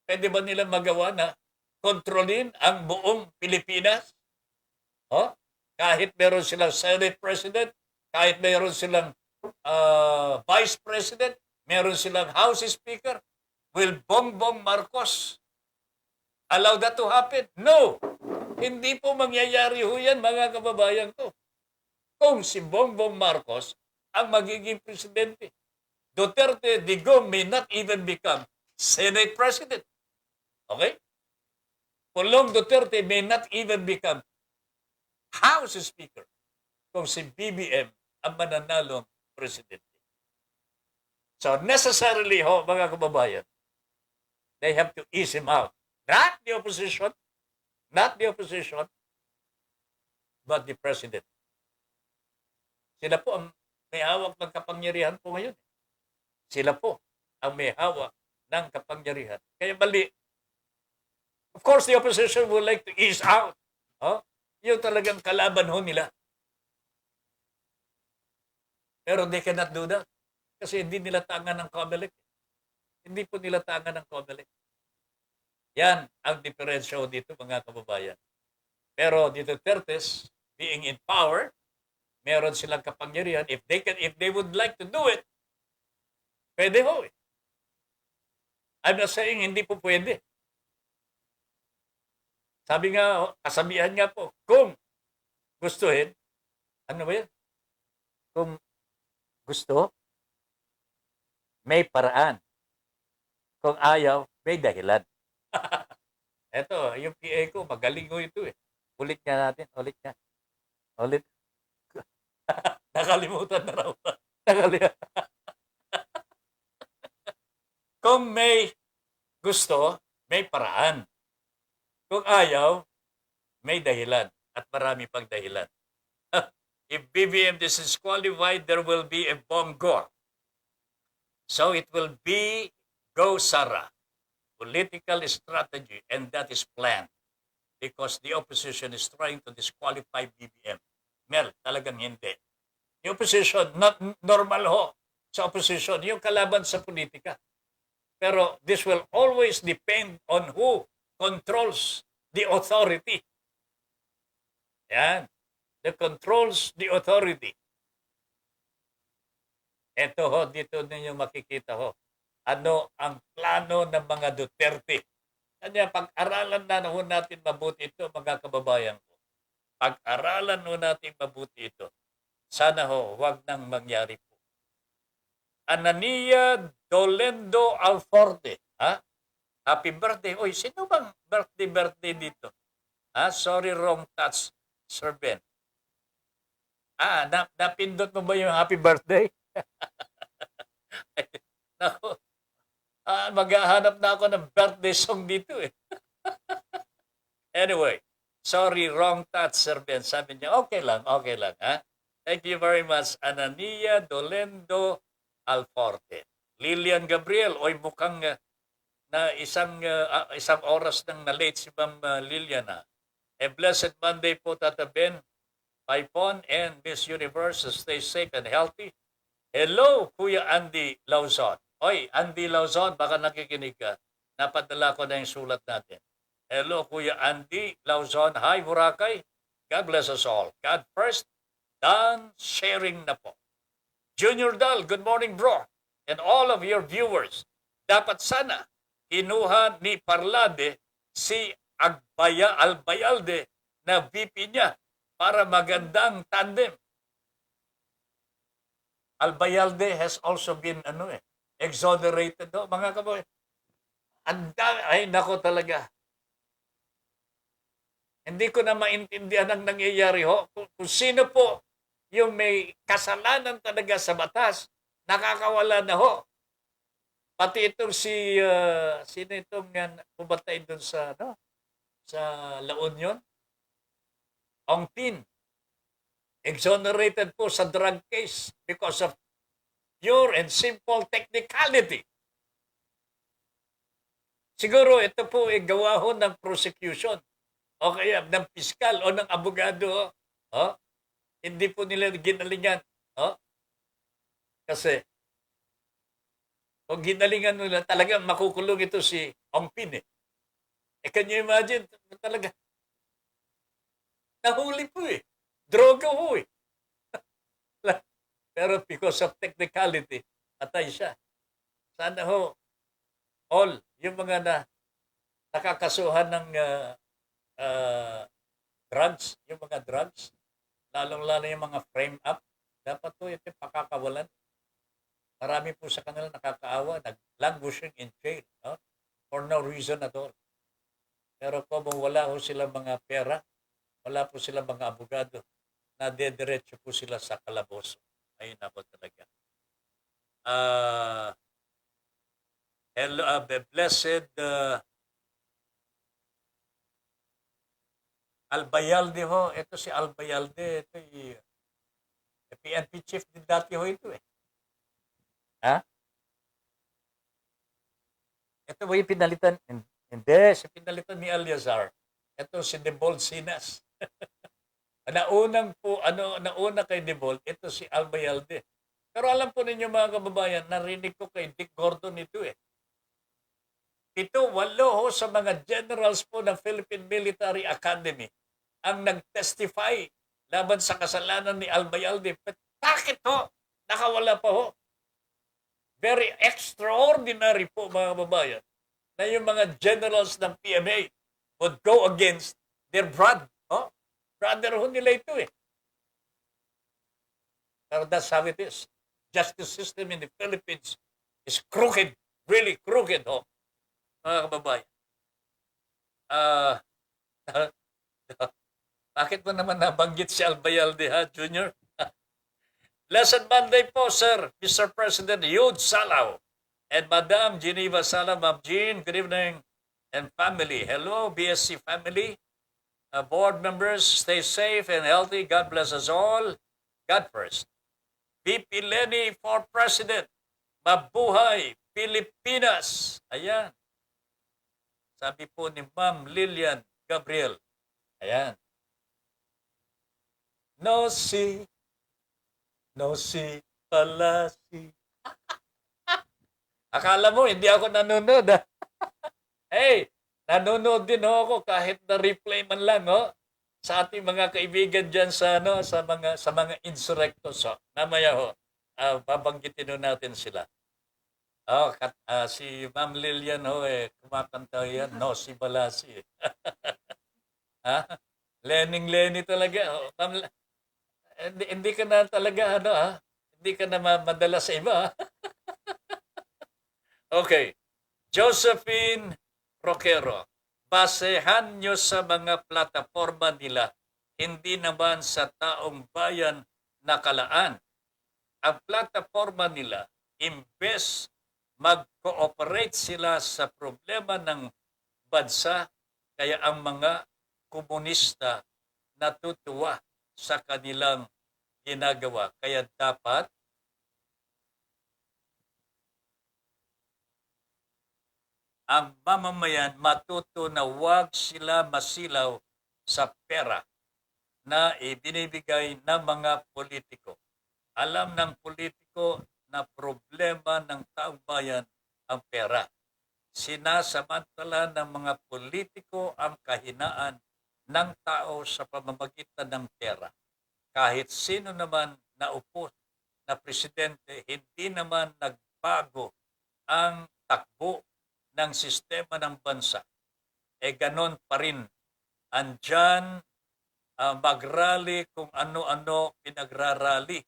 Pwede ba nila magawa na kontrolin ang buong Pilipinas? Kahit meron silang Senate President, kahit meron silang Vice President, meron silang House Speaker, will Bongbong Marcos allow that to happen? No! Hindi po mangyayari yan, mga kababayan ko. Kung si Bongbong Marcos ang magiging presidente, Duterte Digong may not even become Senate President. Okay? Pulong Duterte may not even become House Speaker kung si BBM ang mananalong presidente. So necessarily mga kababayan, they have to ease him out. Not the opposition, but the president. Sila po ang may hawak ng kapangyarihan po ngayon. Sila po ang may hawak ng kapangyarihan. Kaya mali. Of course, the opposition would like to ease out. Yung talagang kalaban nila. Pero they cannot do that. Kasi hindi nila tangan ng COMELEC. Hindi po nila tangan ng COMELEC. Yan ang diferensya dito, mga kababayan. Pero the Dutertes, being in power, meron silang kapangyarihan. If they would like to do it, pwede ho. I'm not saying hindi po pwede. Sabi nga, kasabihan nga po, kung gustuhin, ano ba yan? Kung gusto, may paraan. Kung ayaw, may dahilan. Eto, yung PA ko, magaling ko ito eh. Ulit nga natin, ulit nga. Ulit. Nakalimutan na raw. Kung may gusto, may paraan. Kung ayaw, may dahilan. At marami pang dahilan. If BBM is disqualified, there will be a bongo. So it will be Go Sara. Political strategy, and that is planned. Because the opposition is trying to disqualify BBM. Mel, talagang hindi. The opposition, not normal ho sa opposition, yung kalaban sa politika. Pero this will always depend on who controls the authority. Yan. That controls the authority. Ito ho, dito ninyo makikita ho. Ano ang plano ng mga Duterte. Kanya pag-aralan na ho natin mabuti ito, mga kababayan ko. Pag-aralan ho natin mabuti ito. Sana ho, wag nang mangyari po. Anania Dolendo Alforte. Ha? Happy birthday. Oy, sino bang birthday dito? Ha? Sorry, wrong touch, Sir Ben. Napindot mo ba yung happy birthday? Naku, maghahanap na ako ng birthday song dito eh. Anyway, sorry, wrong touch, Sir Ben. Sabi niya, okay lang, ha? Thank you very much, Anania Dolendo Alforte. Lilian Gabriel, oy mukhang na isang oras nang na-late si Ma'am Lilian. A blessed Monday po, Tata Ben, Paipon, and Miss Universe. Stay safe and healthy. Hello, Kuya Andy Lauzon. Oy, Andy Lauzon, baka nakikinig ka. Napadala ko na yung sulat natin. Hello, Kuya Andy Lauzon. Hi, Boracay. God bless us all. God first. Done sharing na po. Junior Dal, good morning bro. And all of your viewers. Dapat sana kinuha ni Parlade si Albayalde na VP niya para magandang tandem. Albayalde has also been exonerated. No? Mga kaboy, ay nako talaga. Hindi ko na maintindihan ang nangyayari ho. Kung sino po yung may kasalanan talaga sa batas, nakakawala na ho. Pati itong sino itong pumatay doon sa La Union? Ong Tin. Exonerated po sa drug case because of pure and simple technicality. Siguro ito po ay gawa ho ng prosecution o kaya ng piskal o ng abogado. Hindi po nila ginalingan. Kasi kung ginalingan nila, talagang makukulong ito si Ong Pin. Can you imagine? Talaga. Nahuli po eh. Droga po eh. Pero because of technicality, atay siya. Sana ho, all, yung mga nakakasuhan ng drugs, yung mga drugs, lalong-lalo yung mga frame up, dapat po ito pakakawalan. Marami po sa kanila nakakaawa, nag-languishing in jail, for no reason at all. Pero kung wala po silang mga pera, wala po silang mga abogado, na dediretso po sila sa kalaboso. Ayun ako talaga. Hello, blessed Albayalde ho. Ito si Albayalde. Ito yung PNP chief din dati ho ito eh. Ha? Ito ba yung pinalitan? Hindi, si pinalitan ni Aliazar. Ito si Debol Sinas. Nauna kay Debol, ito si Albayalde. Pero alam po ninyo mga kababayan, narinig ko kay Dick Gordon ito eh. 7-8 ho sa mga generals po ng Philippine Military Academy ang nag-testify laban sa kasalanan ni Albayalde. Bakit ho? Nakawala pa ho. Very extraordinary po mga babayan na yung mga generals ng PMA would go against their brother. Oh? Brother ho nila ito eh. Pero that's how it is. Justice system in the Philippines is crooked. Really crooked ho. Mga kababayan. Bakit mo naman nabanggit si Albayalde ha, Junior? Lesson Monday po, sir. Mr. President Yud Salaw and Madam Geneva Salaw. Ma'am Jean, good evening and family. Hello, BSC family. Board members, stay safe and healthy. God bless us all. God first. VP Lenny for President. Mabuhay, Pilipinas. Ayan. Sabi po ni Ma'am Lilian Gabriel. Ayan. No si palasi. Akala mo, hindi ako nanonood. Hey, nanonood din ako kahit na replay man lang sa ating mga kaibigan diyan sa mga insurrectos. Mamaya babanggitin natin sila. Si Ma'am Lilian kumakanta yan, no si palasi. Lenny talaga. Hindi ka na talaga hindi ka na madala sa iba. Okay. Josephine Roquero, basehan nyo sa mga plataforma nila, hindi naman sa taong bayan nakalaan. Ang plataforma nila, imbes mag-cooperate sila sa problema ng bansa, kaya ang mga komunista natutuwa sa kanilang ginagawa. Kaya dapat ang mamamayan matuto na huwag sila masilaw sa pera na ibinibigay ng mga politiko. Alam ng politiko na problema ng taong bayan ang pera. Sinasamantala ng mga politiko ang kahinaan ng tao sa pamamagitan ng pera. Kahit sino naman na upo na presidente, hindi naman nagbago ang takbo ng sistema ng bansa. Ganon pa rin. Andyan magrally kung ano-ano pinagrarally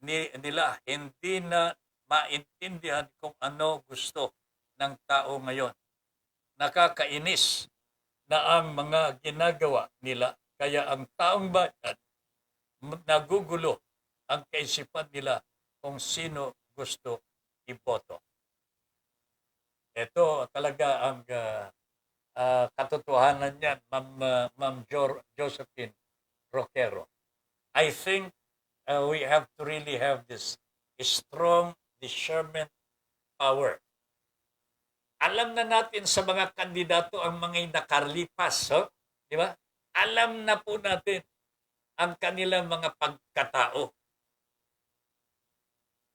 nila. Hindi na maintindihan kung ano gusto ng tao ngayon. Nakakainis na ang mga ginagawa nila. Kaya ang taong bayan, nagugulo ang kaisipan nila kung sino gusto iboto. Ito talaga ang katotohanan niyan, Ma'am Josephine Roquero. I think we have to really have this strong discernment power. Alam na natin sa mga kandidato ang mga nakalipas, di ba? Alam na po natin ang kanilang mga pagkatao.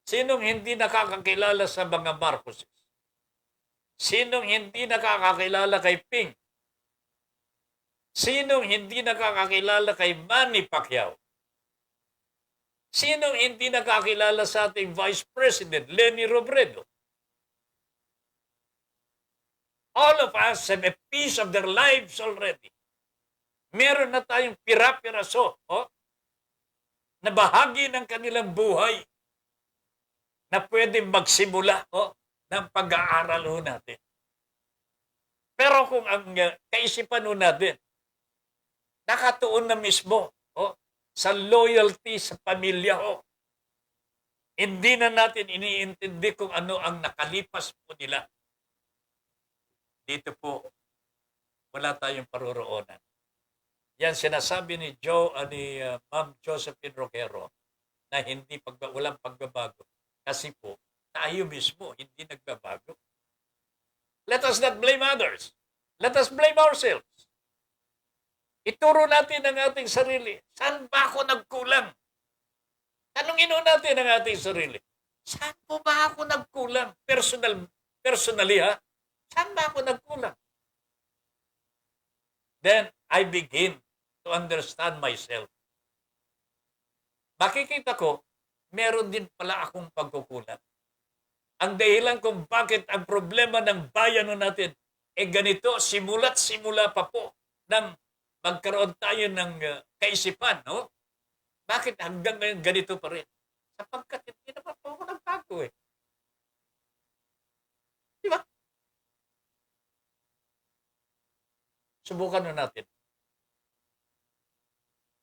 Sinong hindi nakakakilala sa mga Marcoses? Sinong hindi nakakakilala kay Ping? Sinong hindi nakakakilala kay Manny Pacquiao? Sinong hindi nakakilala sa ating Vice President, Leni Robredo? All of us have a piece of their lives already. Meron na tayong pira-piraso na bahagi ng kanilang buhay na pwede magsimula ng pag-aaral natin. Pero kung ang kaisipan natin nakatuon na mismo sa loyalty sa pamilya hindi na natin iniintindi kung ano ang nakalipas po nila. Dito po, wala tayong paruroonan. Yan sinasabi ni Ma'am Josephine Roquero na walang pagbabago. Kasi po, tayo mismo hindi nagbabago. Let us not blame others. Let us blame ourselves. Ituro natin ang ating sarili. Saan ba ako nagkulang? Tanungin natin ang ating sarili. Saan po ba ako nagkulang? Personally Saan ba ako nagkulang? Then, I begin to understand myself. Makikita ko, meron din pala akong pagkukulang. Ang dahilan kung bakit ang problema ng bayan natin ganito, simula't simula pa po nang magkaroon tayo ng kaisipan, no? Bakit hanggang ngayon ganito pa rin? Sapagkat hindi naman po ako nagbago eh. Di ba? Subukan na natin.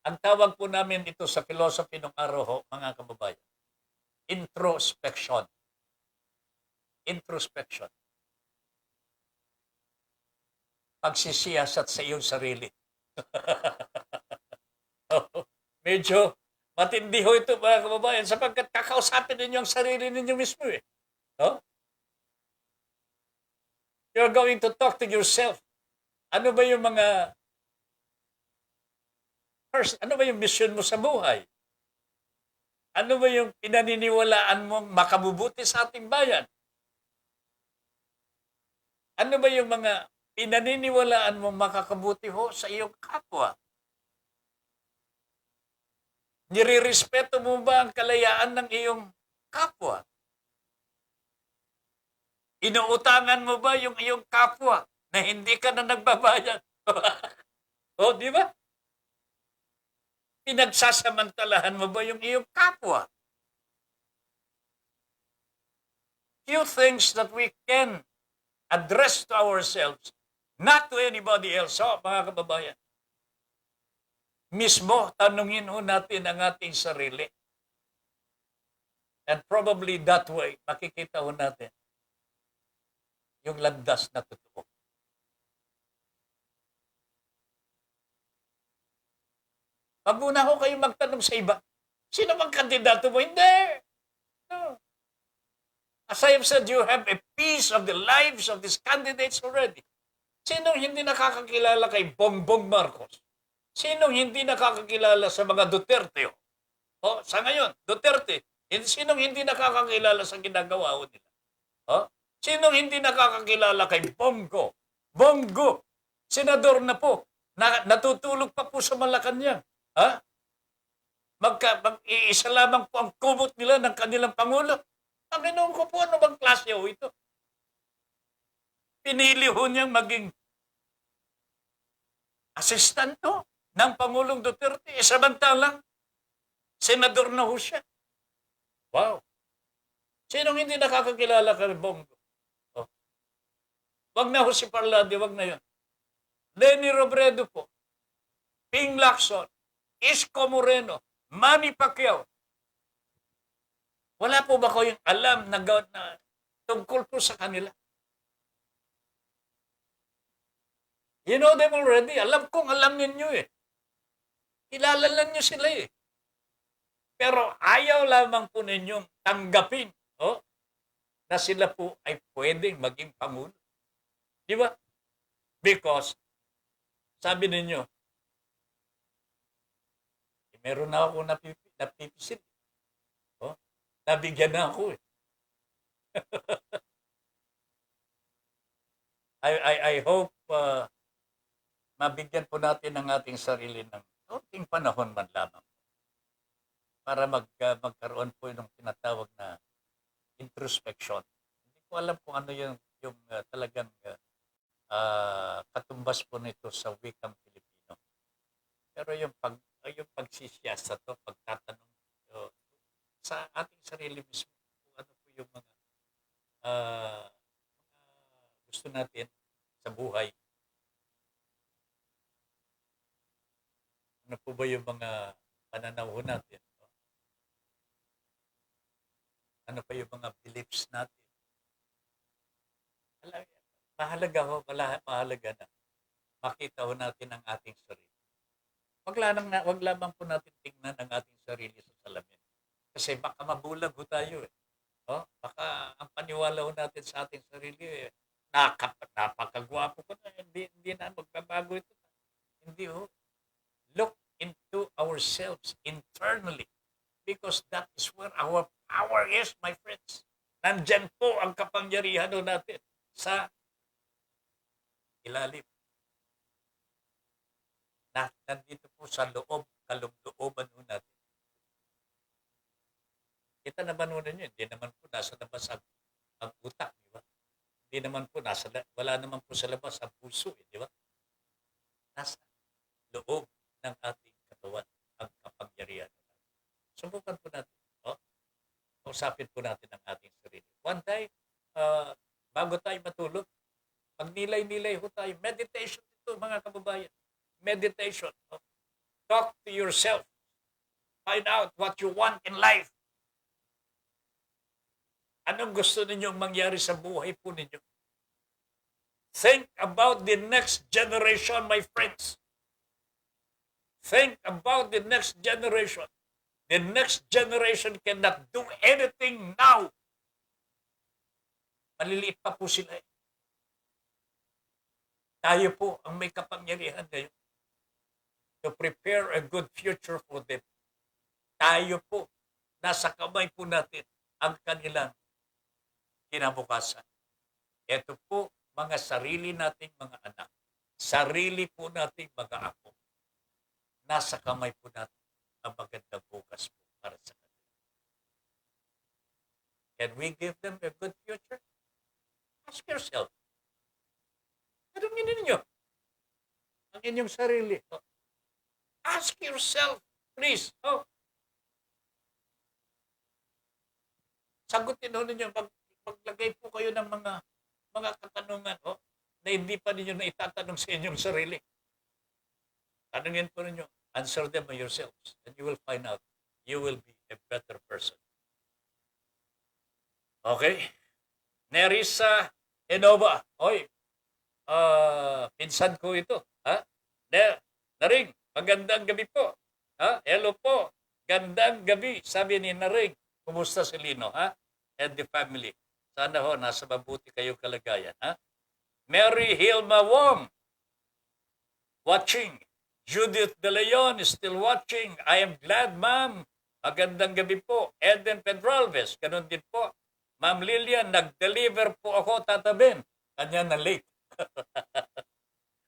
Ang tawag po namin ito sa philosophy ng araw ho, mga kababayan, introspection. Introspection. Pagsisiyasat sa iyong sarili. Medyo matindi ho ito, mga kababayan, sapagkat kakausapin ninyo ang sarili ninyo mismo eh. No? You're going to talk to yourself. Ano ba yung ano ba yung mission mo sa buhay? Ano ba yung pinaniniwalaan mong makabubuti sa ating bayan? Ano ba yung mga pinaniniwalaan mong makakabuti ho sa iyong kapwa? Nirirespeto mo ba ang kalayaan ng iyong kapwa? Inuutangan mo ba yung iyong kapwa na hindi ka na nagbabayad? O, di ba? Pinagsasamantalahan mo ba yung iyong kapwa? Few things that we can address to ourselves, not to anybody else. So, mga kababayan, mismo, tanungin ho natin ang ating sarili. And probably that way, makikita ho natin yung landas na totoo. Pag muna ho kayo magtanong sa iba, sino bang kandidato mo? Hindi. No. As I have said, you have a piece of the lives of these candidates already. Sinong hindi nakakakilala kay Bongbong Marcos? Sinong hindi nakakakilala sa mga Duterte? O, sa ngayon, Duterte. Sinong hindi nakakakilala sa ginagawa ho nila? O? Sinong hindi nakakakilala kay Bongo? Bongo, senador na po. Natutulog pa po sa Malacanang. Ha? Mag-iisa lamang po ang kumot nila ng kanilang Pangulo. Panginoon ko po, ano bang klase ho ito? Pinili ho niyang maging asistanto ng Pangulong Duterte. Samantalang, senador na ho siya. Wow. Sinong hindi nakakakilala kay Bongo? Oh. Wag na ho si Parlade, wag na yun. Lenny Robredo po. Ping Lacson. Isko Moreno. Manny Pacquiao. Wala po ba kayong alam na tungkol po sa kanila? You know them already. Alam kong alam ninyo eh. Kilala lang nyo sila eh. Pero ayaw lamang po ninyong tanggapin na sila po ay pwedeng maging Pangulo. Di ba? Because, sabi ninyo, meron na ako napipisil. Nabigyan na ako eh. I hope mabigyan po natin ang ating sarili ng konting panahon man lamang para magkaroon po ng tinatawag na introspection. Hindi ko alam kung ano yung talagang katumbas po nito sa wikang Pilipino. Pero yung pagsisiyasat to, pagtatanong sa ating sarili mismo, kung ano po yung mga gusto natin sa buhay. Ano po ba yung mga pananaw natin? No? Ano pa yung mga beliefs natin? Mahalaga na makita ho natin ang ating sarili. Wag lamang po natin tingnan ang ating sarili sa salamin. Kasi baka mabulag ho tayo eh. Baka ang paniwala ho natin sa ating sarili eh, napakagwapo ko na, hindi na magbabago ito. Hindi ho. Look into ourselves internally because that is where our power is, my friends. Nandyan po ang kapangyarihan ho natin sa ilalim. nandito po sa kalooban ho natin. Kita naman ho ninyo, hindi naman po nasa labas ang utak, di ba? Hindi naman po wala naman po sa labas ang puso, di ba? Nasa loob ng ating katawan ang kapangyarihan. Subukan po natin. Kausapin po natin ang ating sarili. One day, bago tayo matulog, magnilay-nilay ho tayo. Meditation ito, mga kababayan. Meditation. Talk to yourself. Find out what you want in life. Anong gusto ninyong mangyari sa buhay po ninyo? Think about the next generation, my friends. Think about the next generation. The next generation cannot do anything now. Maliliit pa po sila. Tayo po ang may kapangyarihan ngayon to prepare a good future for them. Tayo po, nasa kamay po natin ang kanilang kinabukasan. Ito po, mga sarili nating mga anak. Sarili po nating mga apo. Nasa kamay po natin ang magandang bukas po para sa kanila. Can we give them a good future? Ask yourself. Tanungin ninyo ang inyong sarili. Ask yourself, please. Sagutin ho ninyo. Maglagay po kayo ng mga katanungan na hindi pa ninyo na itatanong sa inyong sarili. Tanungin po ninyo. Answer them by yourselves, and you will find out you will be a better person. Okay? Nerissa Enova. Oy, pinsan ko ito. Naring, magandang gabi po. Hello po. Gandang gabi. Sabi ni Naring, kumusta si Lino? And the family. Sana ho, nasa mabuti kayong kalagayan. Mary Hilma Wong. Watching. Judith De Leon is still watching. I am glad, ma'am. Magandang gabi po. Eden Pedralves, ganun din po. Ma'am Lilian, nag-deliver po ako, tatabin. Kanya na late.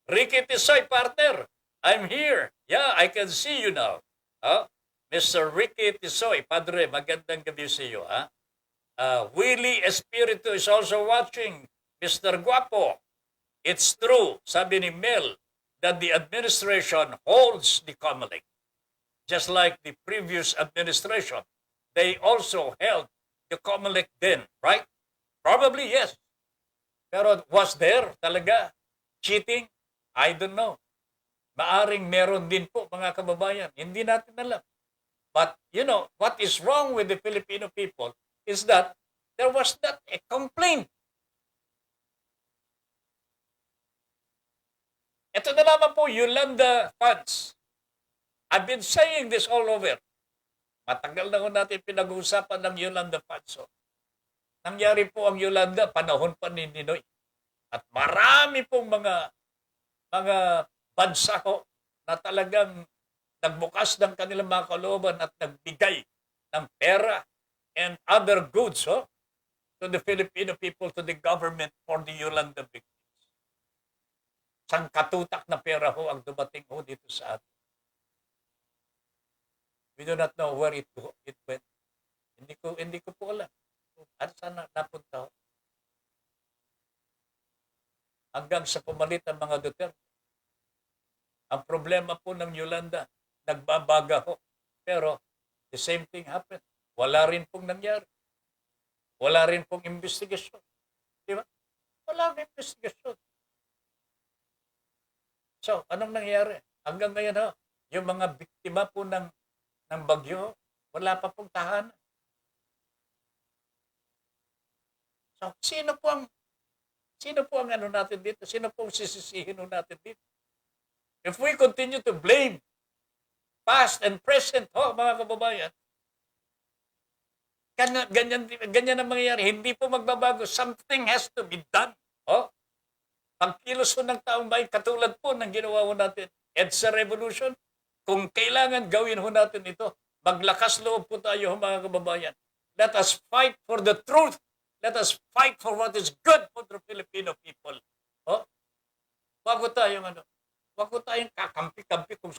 Ricky Tisoy, partner. I'm here. Yeah, I can see you now. Mr. Ricky Tisoy, padre, magandang gabi sa iyo. Willie Espiritu is also watching. Mr. Guapo, it's true, sabi ni Mel, that the administration holds the COMELEC. Just like the previous administration, they also held the COMELEC then, right? Probably yes. Pero was there talaga cheating? I don't know. Maaring meron din po, mga kababayan. Hindi natin alam. But, you know, what is wrong with the Filipino people is that there was not a complaint. Ito na naman po, Yolanda funds. I've been saying this all over. Matagal na ko natin pinag-uusapan ng Yolanda funds. Nangyari po ang Yolanda, panahon pa ni Ninoy. At marami pong mga bansa na talagang nagbukas ng kanilang mga kalooban at nagbigay ng pera and other goods to the Filipino people, to the government for the Yolanda victims. Sang katutak na pera ang dumating dito sa atin. We do not know where it went. Hindi ko po alam. Ano saan napunta hanggang sa pumalit ang mga Duterte. Ang problema po ng Yolanda, nagbabaga Pero the same thing happened. Wala rin pong nangyari. Wala rin pong investigasyon. Di ba? Wala rin investigasyon. So, anong nangyari? Hanggang ngayon yung mga biktima po ng bagyo, wala pa pong tahanan. So, sino po ang ano natin dito? Sino po ang sisisihin natin dito? If we continue to blame past and present, mga kababayan, ganyan ang mangyayari. Hindi po magbabago. Something has to be done. Pagkilos po ng taong bayan, katulad po ng ginawa natin, EDSA Revolution, kung kailangan gawin natin ito, maglakas loob po tayo, mga kababayan. Let us fight for the truth. Let us fight for what is good for the Filipino people. Bago tayo Huwag ko tayong kakampi-kampi kung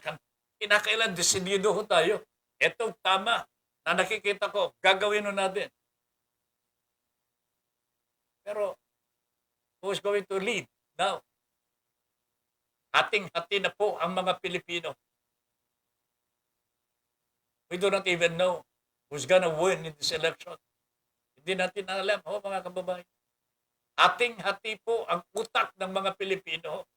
kinakailan desidido ho tayo. Ito tama na nakikita ko, gagawin ho natin. Pero who is going to lead now? Hating-hati na po ang mga Pilipino. We do not even know who's gonna win in this election. Hindi natin alam, mga kababayan. Hating-hati po ang utak ng mga Pilipino.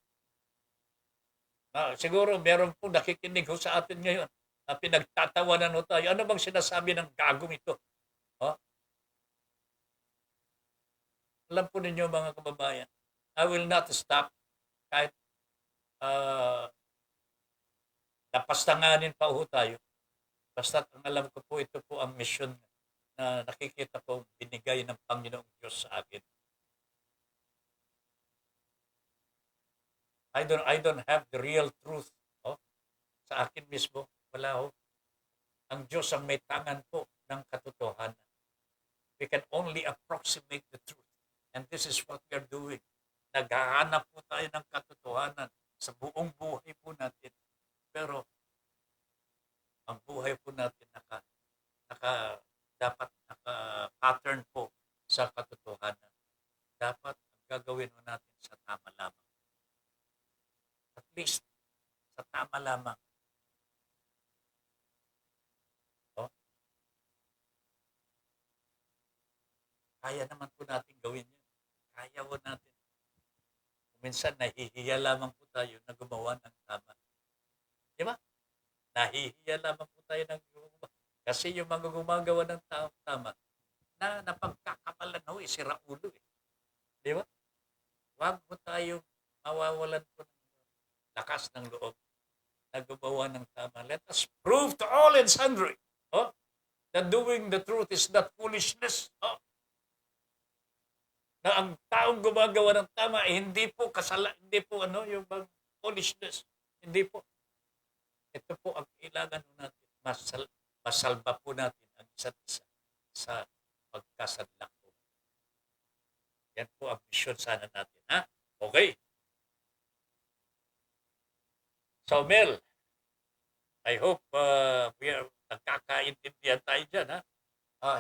Siguro meron po nakikinig ho sa atin ngayon na pinagtatawanan ho tayo. Ano bang sinasabi ng gagong ito? Alam po ninyo mga kababayan, I will not stop kahit napastanganin pa ho tayo. Basta ang alam ko po, ito po ang mission na nakikita ko binigay ng Panginoong Diyos sa akin. I don't have the real truth. Sa akin mismo, wala ho. Ang Diyos ang may tangan po ng katotohanan. We can only approximate the truth. And this is what we are doing. Naghahanap po tayo ng katotohanan sa buong buhay po natin. Pero ang buhay po natin dapat naka-pattern po sa katotohanan. Dapat ang gagawin mo natin sa tama lamang. At least, sa tama lamang. Kaya naman po natin gawin yun. Kaya po natin. Minsan, nahihiya lamang po tayo na gumawa ng tama. Di ba? Nahihiya lamang po tayo ng gumawa. Kasi yung mga gumagawa ng tama, na napagkakamalan ho, sira ulo eh. Di ba? Huwag po tayo mawawalan po ng lakas ng loob na gumawa ng tama. Let us prove to all and sundry that doing the truth is not foolishness. Na ang taong gumagawa ng tama hindi po hindi po yung bang foolishness. Hindi po. Ito po ang kailangan natin. Masalba po natin ang isa't isa sa pagkasadlak po. Yan po ang mission sana natin. Okay. So Mel, I hope nagkakaintindihan tayo dyan.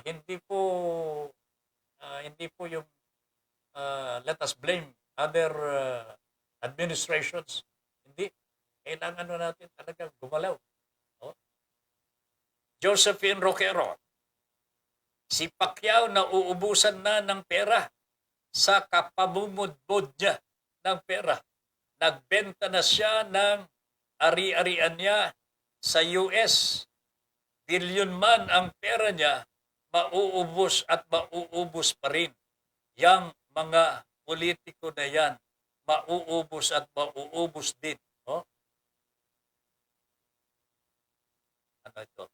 Hindi po yung let us blame other administrations. Hindi. Kailangan natin talagang gumalaw. Josephine Roquero, si Pacquiao na uubusan na ng pera sa kapamumudbod niya ng pera. Nagbenta na siya ng ari-arian niya sa US. Bilyon man ang pera niya, mauubos at mauubos pa rin. Yang mga politiko na yan, mauubos at mauubos din. Ano ito?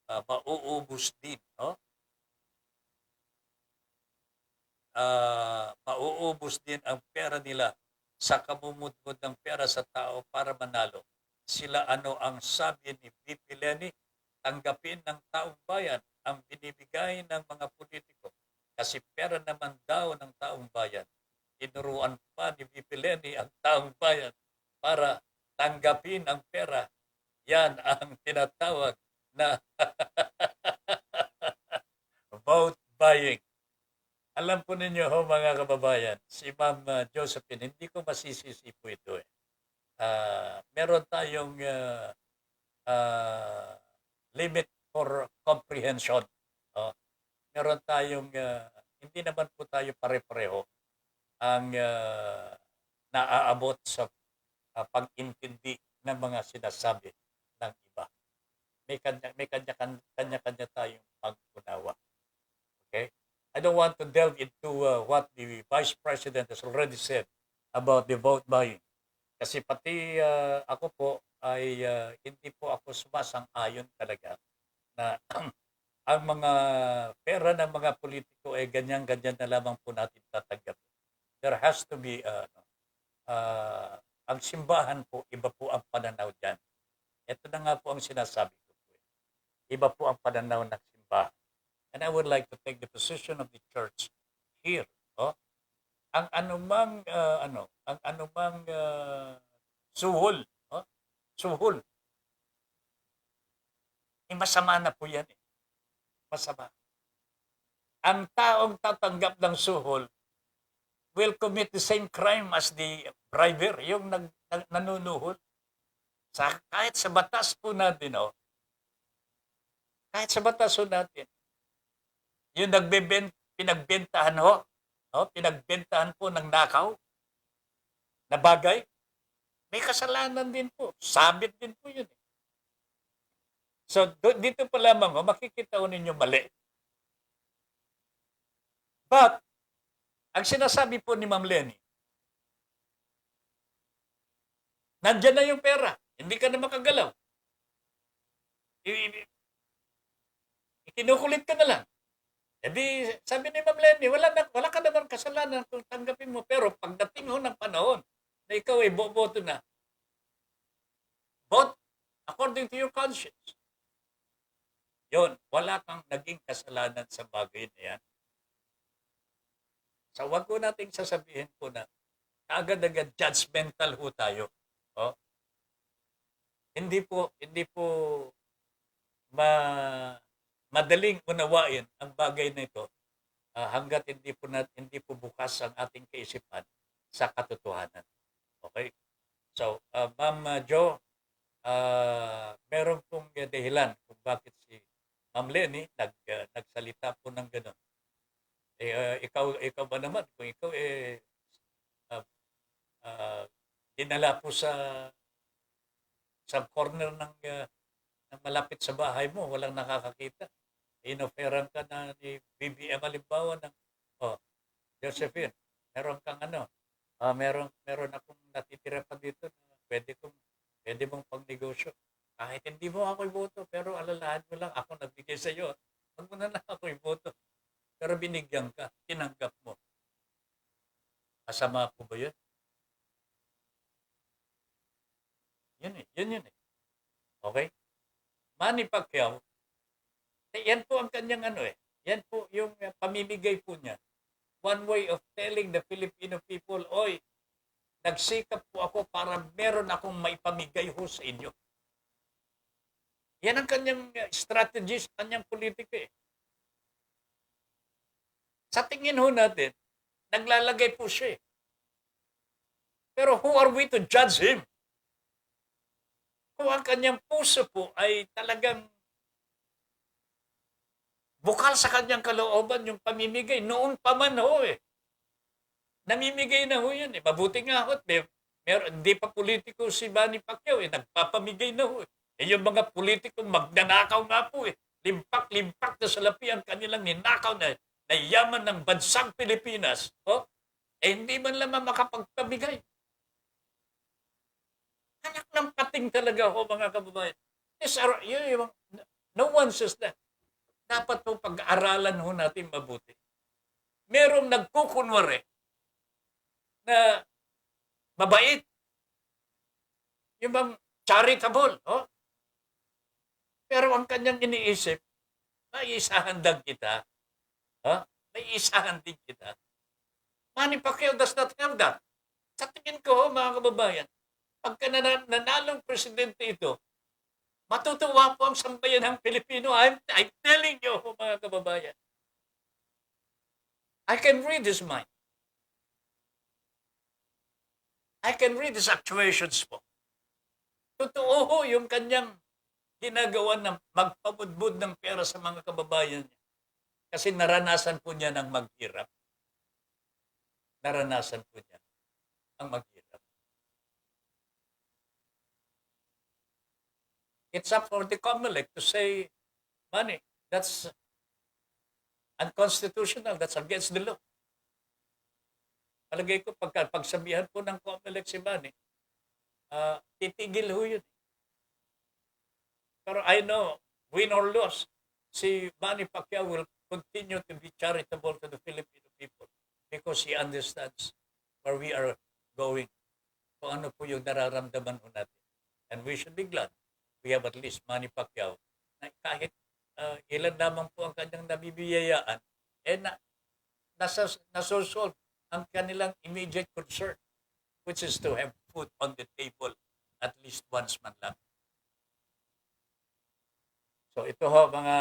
Mauubos din. Mauubos din ang pera nila sa kamumudmod ng pera sa tao para manalo. Sila ang sabi ni VP Leni, tanggapin ng taong bayan ang binibigay ng mga politiko. Kasi pera naman daw ng taong bayan. Tinuruan pa ni VP Leni ang taong bayan para tanggapin ang pera. Yan ang tinatawag na vote buying. Alam po ninyo mga kababayan, si Ma'am Josephine, hindi ko masisisi po ito meron tayong limit for comprehension. Meron tayong, hindi naman po tayo pare-pareho ang naaabot sa pag-intindi ng mga sinasabi ng iba. May kanya-kanya tayong pag-unawa. Okay? I don't want to delve into what the Vice President has already said about the vote buying. Kasi pati ako po ay hindi po ako sumasang-ayon talaga na ang mga pera ng mga politiko ay ganyan-ganyan na lamang po natin tatanggapin. There has to be, ang simbahan po, iba po ang pananaw dyan. Ito na nga po ang sinasabi ko po. Iba po ang pananaw ng simbahan. And I would like to take the position of the church here. Ang anumang Suhol. Oh? Suhol. Masama na po yan. Masama. Ang taong tatanggap ng suhol will commit the same crime as the briber, yung nanunuhol. Kahit sa batas po natin, kahit sa batas po natin, yung pinagbentahan pinagbentahan po ng nakaw na bagay, may kasalanan din po. Sabit din po yun. So, dito pa lamang, makikita ko ninyo mali. But, ang sinasabi po ni Ma'am Lenny, nandyan na yung pera. Hindi ka na makagalaw. Ikinukulit ka na lang. Hindi, sabi ni Ma'am Lenny, wala ka naman kasalanan kung tanggapin mo. Pero pagdating ho ng panahon na ikaw ay boboto na, vote according to your conscience. Yun, wala kang naging kasalanan sa bagay na yan. So, wag ko nating sasabihin po na agad-agad judgmental ho tayo. Hindi po madaling unawain ang bagay na ito hanggat hindi po bukas ang ating kaisipan sa katotohanan. Okay? So, Ma'am Jo, meron pong dahilan kung bakit si Ma'am Lenny nagsalita po ng gano'n. Ikaw ba naman, kung ikaw dinala po sa corner ng malapit sa bahay mo, walang nakakakita. Inoferan ka na ni BBM halimbawa ng, Josephine, meron kang meron akong natitira pa dito na pwede mong pangnegosyo. Kahit hindi mo ako iboto, pero alalahan mo lang, ako nagbigay sa iyo. Huwag mo na lang ako iboto. Pero binigyan ka, tinanggap mo. Kasama po ba yun? Yun eh. Okay? Manny Pacquiao, yan po ang kanyang yan po yung pamimigay po niya. One way of telling the Filipino people, oy, nagsikap po ako para meron akong maipamigay ho sa inyo. Yan ang kanyang strategy, kanyang politika eh. Sa tingin ho natin, naglalagay po siya eh. Pero who are we to judge him? Kung ang kanyang puso po ay talagang bukal sa kanyang kalooban yung pamimigay, noon pa man ho eh. Namimigay na ho yan eh. Mabuti nga ho, hindi pa politiko si Manny Pacquiao eh. Nagpapamigay na ho eh. Yung mga politikong magnanakaw nga po eh. Limpak-limpak na salapi ang kanilang ninakaw na yaman ng bansang Pilipinas, hindi man lamang makapagpamigay. Anak ng pating talaga ho, mga kababayan. No one says that. Dapat po pag-aaralan ho natin mabuti. Merong nagkukunwari na mabait. Yung bang charitable, Pero ang kanyang iniisip, may isahan dag kita. May isahan din kita. Manny Pacquiao does not have that. Sa tingin ko, mga kababayan, pagka nanalong presidente ito, matutuwa po ang sambayan ng Pilipino. I'm telling you, mga kababayan. I can read his mind. I can read his actuations po. Totoo ho yung kanyang ginagawa ng magpabudbud ng pera sa mga kababayan niya. Kasi naranasan po niya ng maghirap. Naranasan po niya ang maghirap. It's up for the COMELEC to say, Manny, that's unconstitutional. That's against the law. Palagay ko, pagsabihan po ng COMELEC si Manny, titigil ho yun. Pero I know, win or lose, si Manny Pacquiao will continue to be charitable to the Filipino people because he understands where we are going. Kung ano po yung nararamdaman ho natin. And we should be glad we have at least Manny Pacquiao na kahit ilan lamang po ang kanyang nabibiyayaan, nasosolve ang kanilang immediate concern, which is to have food on the table at least once man lang. So ito ho mga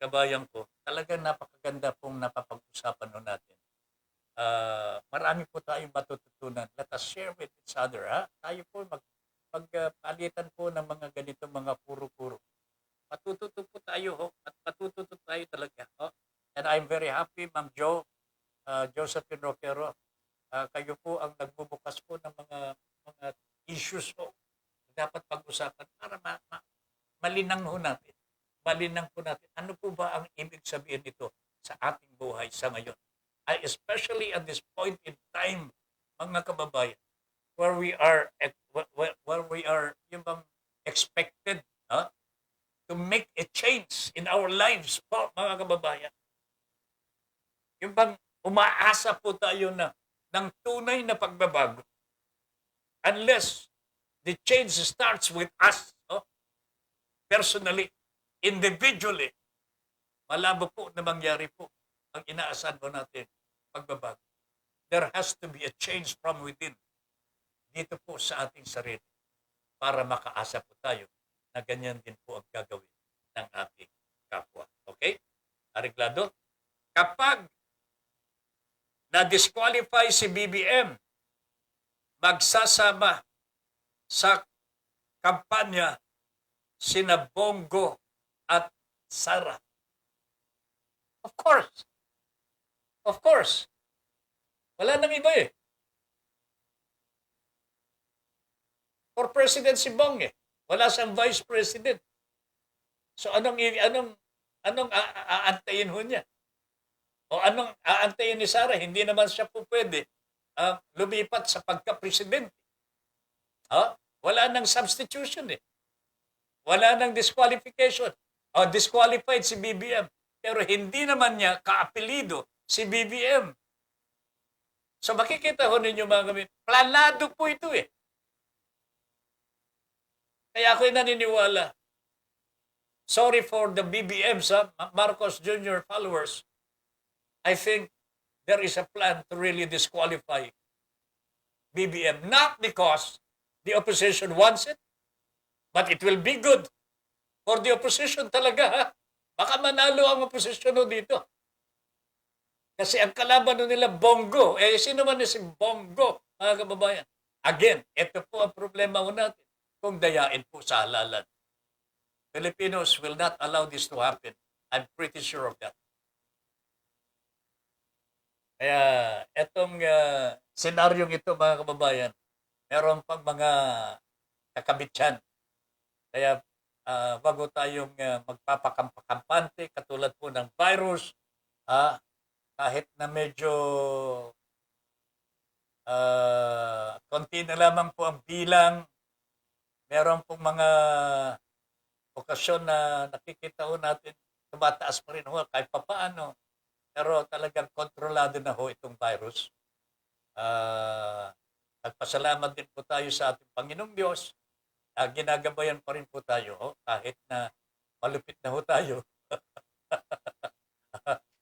kabayan ko, talagang napakaganda pong napapag-usapan ho natin. Marami po tayong matututunan. Let us share with each other. Ha? Tayo po magpalitan po ng mga ganito mga puro-puro. Matututo po tayo ho, at matututo tayo talaga. Ho? And I'm very happy, Ma'am Josephine Roquero. Kayo po ang nagbubukas po ng mga issues po na dapat pag-usapan para malinang ho natin. Malinang po natin. Ano po ba ang ibig sabihin nito sa ating buhay sa ngayon? Especially at this point in time, mga kababayan, where we are yung bang expected to make a change in our lives po, mga kababayan. Yung bang umaasa po tayo na ng tunay na pagbabago. Unless the change starts with us, personally, individually, malabo po na mangyari po ang inaasahan mo natin pagbabago. There has to be a change from within dito po sa ating sarili para makaasa po tayo na ganyan din po ang gagawin ng ating kapwa. Okay? Ariglado? Kapag na-disqualify si BBM, magsasama sa kampanya sina Bongo at Sara. Of course. Of course. Wala nang iba eh. For president si Bong eh. Wala siyang vice president. So anong aantayin ho niya? O anong aantayin ni Sara? Hindi naman siya po pwede lumipat sa pagka-presidente. Wala nang substitution eh. Wala nang disqualification. Disqualified si BBM. Pero hindi naman niya kaapelido si BBM. So makikita ho ninyo mga kami, planado po ito eh. Kaya ako'y naniniwala. Sorry for the BBMs, Marcos Jr. followers. I think there is a plan to really disqualify BBM. Not because the opposition wants it, but it will be good for the opposition talaga. Ha? Baka manalo ang opposition dito. Kasi ang kalaban nila Bongo. Sino man si Bongo, mga kababayan? Again, ito po ang problema natin kung dayain po sa halalan. Filipinos will not allow this to happen. I'm pretty sure of that. Kaya itong senaryong ito, mga kababayan, meron pang mga kakabityan. Kaya bago tayong magpapakampante, katulad po ng virus, kahit na medyo konti na lamang po ang bilang, meron pong mga okasyon na nakikita ho natin, tumataas pa rin ho kahit papaano, pero talagang kontrolado na ho itong virus. Nagpasalamat din po tayo sa ating Panginoong Diyos. Ginagabayan pa rin po tayo kahit na malupit na ho tayo.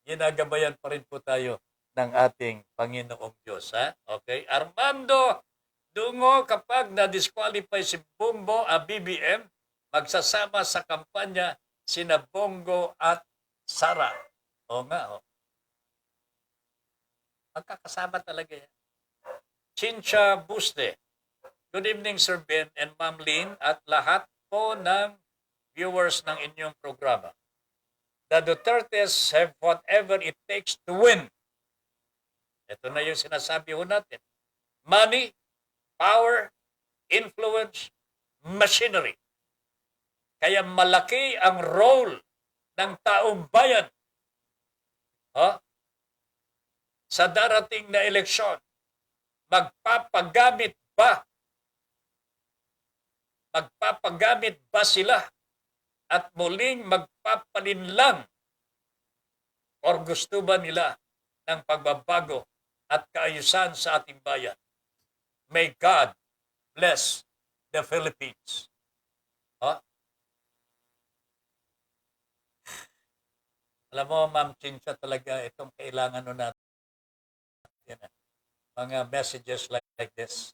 Ginagabayan pa rin po tayo ng ating Panginoong Diyos. Okay? Armando Dungo, kapag na-disqualify si BBM, magsasama sa kampanya sina Bongo at Sara. O nga, magkakasama talaga yan. Chincha Buste. Good evening, Sir Ben and Ma'am Lynn at lahat po ng viewers ng inyong programa. The Dutertes have whatever it takes to win. Ito na yung sinasabi ho natin. Money, power, influence, machinery. Kaya malaki ang role ng taong bayan sa darating na eleksyon. Magpapagamit ba sila at muling magpapalinlang or gusto ba nila ng pagbabago at kaayusan sa ating bayan? May God bless the Philippines. Alam mo, Ma'am Chincha, talaga itong kailangan natin. Mga messages like this.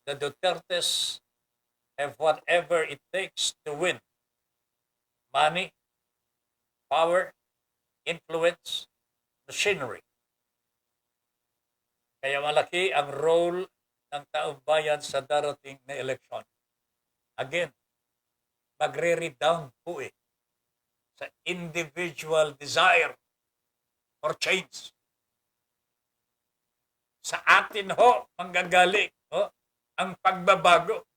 the Dutertes have whatever it takes to win. Money, power, influence, machinery. Kaya malaki ang role ng taong bayan sa darating na eleksyon. Again, magre-redound po sa individual desire for change. Sa atin ho, manggagaling ang pagbabago.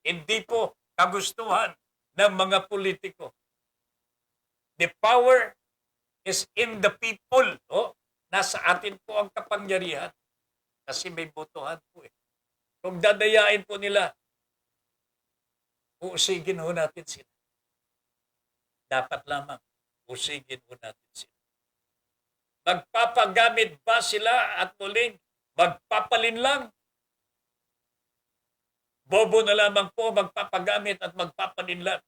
Hindi po kagustuhan ng mga politiko. The power is in the people. Nasa atin po ang kapangyarihan. Kasi may botohan po Kung dadayain po nila, uusigin ho natin sila. Dapat lamang, usigin ho natin sila. Magpapagamit ba sila at muling magpapalin lang? Bobo na lamang po magpapagamit at magpapalin lang.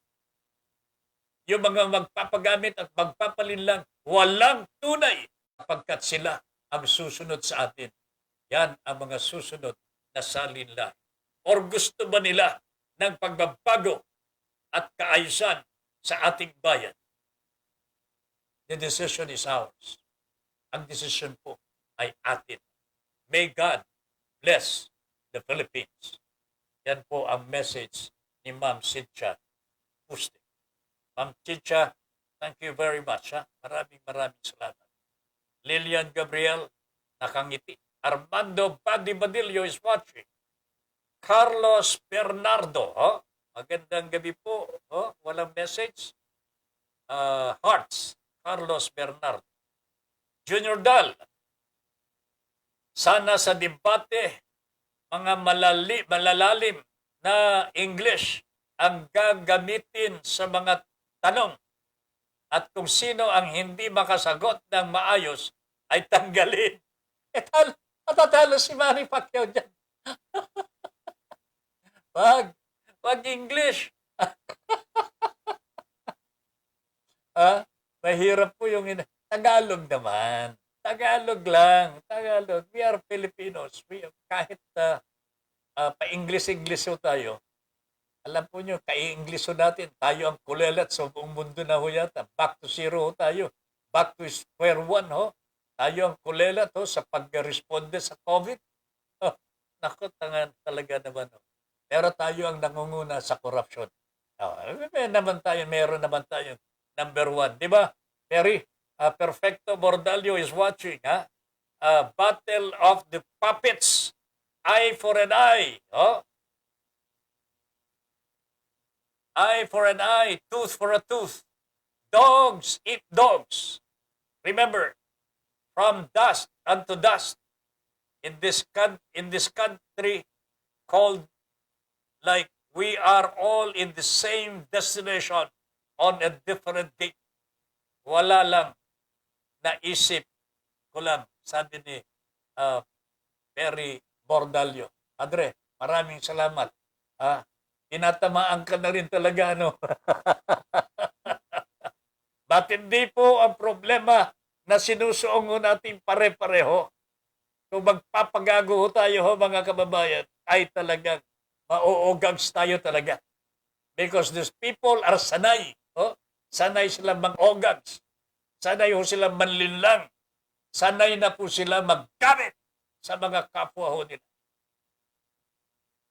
Yung mga magpapagamit at magpapalin lang, walang tunay sapagkat sila ang susunod sa atin. Yan ang mga susunod na salinlahi. Or gusto ba nila ng pagbabago at kaayusan sa ating bayan? The decision is ours. Ang decision po ay atin. May God bless the Philippines. Yan po ang message ni Ma'am Cynthia Puste. Ma'am Cynthia, thank you very much. Maraming salamat. Lilian Gabriel, nakangiti. Armando Buddy Badillo is watching. Carlos Bernardo, magandang gabi po. Walang message. Hearts, Carlos Bernardo. Junior Dal, sana sa debate, mga malalalim na English ang gagamitin sa mga tanong. At kung sino ang hindi makasagot ng maayos, ay tanggalin. Matatalo si Manny Pacquiao dyan. Wag English. Mahirap po yung Tagalog naman. Tagalog lang. Tagalog. We are Filipinos. Kahit pa-English-English tayo, alam po nyo, ka-English natin, tayo ang kulelat sa buong mundo na ho yata. Back to zero tayo. Back to square one Tayo ang kulelat sa pag-responde sa COVID. Naku, talaga naman. Pero tayo ang nangunguna sa corruption. Meron naman tayo number one. Di ba? Perry, Perfecto Bordalio is watching. Battle of the Puppets. Eye for an eye. Eye for an eye. Tooth for a tooth. Dogs eat dogs. Remember, from dust unto dust. In this country called like we are all in the same destination on a different gate. Wala lang naisip ko lang, sabi ni Perry Bordalio. Padre, maraming salamat. Tinatamaan ka na rin talaga, Ba't hindi po ang problema na sinusuong natin pare-pareho? Kung magpapagago tayo, mga kababayan, ay talagang mauugags tayo talaga. Because these people are sanay. Sanay silang mang-ogags. Sanay ho silang manlinlang. Sanay na po sila maggamit sa mga kapwa ho nila.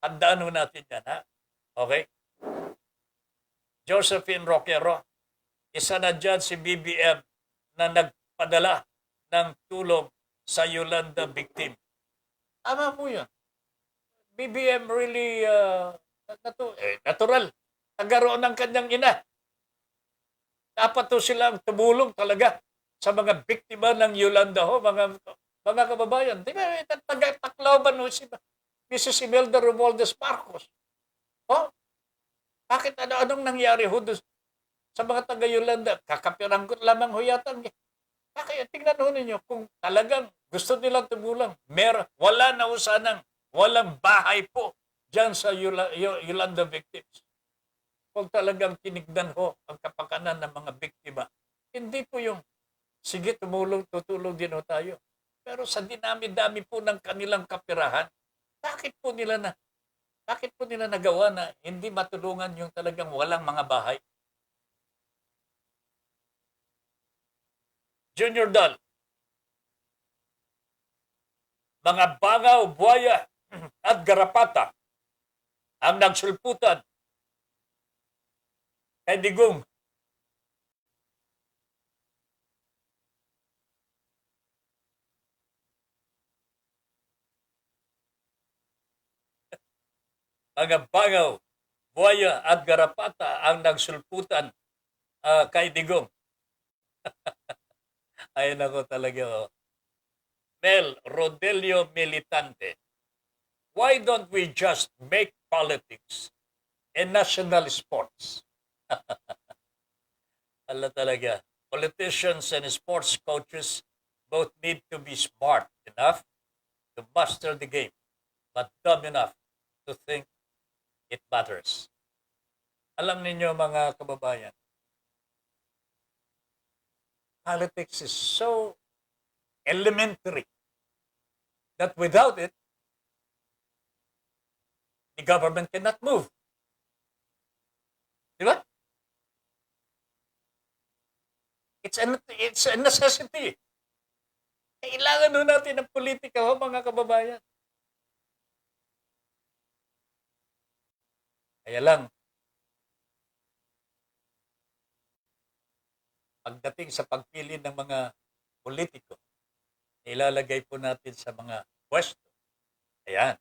Tandaan ho natin yan, Okay? Josephine Roquero, isa na dyan si BBM na nagpadala ng tulong sa Yolanda victim. Tama mo yun. BBM really natural. Nagaroon ng kanyang ina. Dapat to silang tumulong talaga sa mga biktima ng Yolanda mga kababayan. Di ba, taklawban ho si Mrs. Imelda Romualdez Marcos. Bakit anong nangyari ho sa mga taga-Yolanda? Kakapiranggot lamang ho yata. Kaya tingnan ho ninyo, kung talagang gusto nilang tumulong, wala na ho sanang, walang bahay po dyan sa Yolanda victims. Kung talagang tinignan ho ang kapakanan ng mga biktima, hindi po yung, sige, tutulong din ho tayo. Pero sa dinami-dami po ng kanilang kapirahan, bakit po nila na Bakit po nila nagawa na hindi matulungan yung talagang walang mga bahay? Junior Dal, mga bangaw, buhaya at garapata ang nagsulputan kay Digong. Mga bangaw, buhaya at garapata ang nagsulputan kay Digong. Ayun ako talaga. Oh. Mel Rodelio Militante. Why don't we just make politics and national sports? Ala talaga. Politicians and sports coaches both need to be smart enough to master the game, but dumb enough to think it matters. Alam ninyo mga kababayan, politics is so elementary that without it, the government cannot move. Di ba? It's a necessity. Kailangan nun natin ng politika, ho, mga kababayan. Kaya lang, pagdating sa pagpili ng mga politiko, ilalagay po natin sa mga pwesto. Ayan,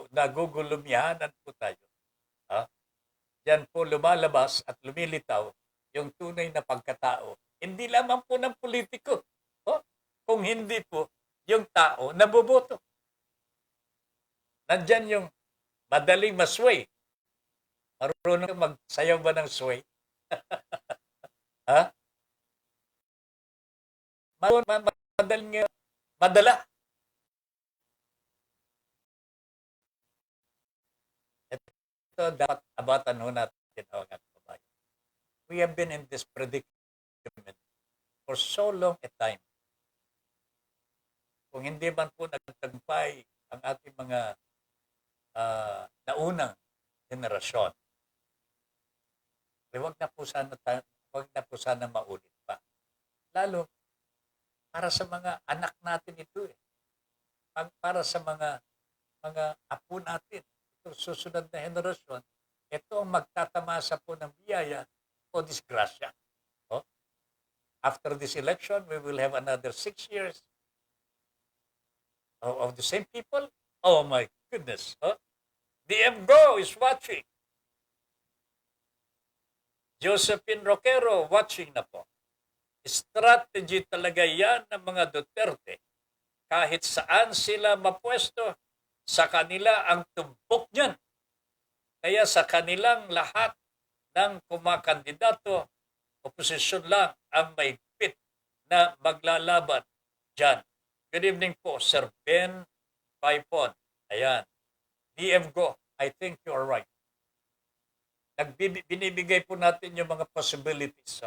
nagugulumyahanan po tayo. Ha? Diyan po lumalabas at lumilitaw yung tunay na pagkatao. Hindi lamang po ng politiko. Kung hindi po yung tao na boboto. Nandyan yung madaling masway. Marunong magsayaw ba ng sway? Ha? Madaling madala. Ito dapat abatan ho natin ang kababayan. We have been in this predicament for so long a time. Kung hindi man po nagtagumpay ang ating mga naunang henerasyon, huwag na po sana maulit pa. Lalo, para sa mga anak natin ito eh. Para sa mga apo natin, itong susunod na henerasyon, ito ang magtatamasa po ng biyaya o disgrasya. After this election, we will have another 6 years of the same people. Oh my goodness. DM Go is watching. Josephine Roquero watching na po. Strategy talaga yan ng mga Duterte. Kahit saan sila mapwesto, sa kanila ang tumbok niyan. Kaya sa kanilang lahat ng kumakandidato, oposisyon lang ang may pit na maglalaban dyan. Good evening po, Sir Ben Paipon. Ayan. DM Go, I think you're right. Binibigay po natin yung mga possibilities.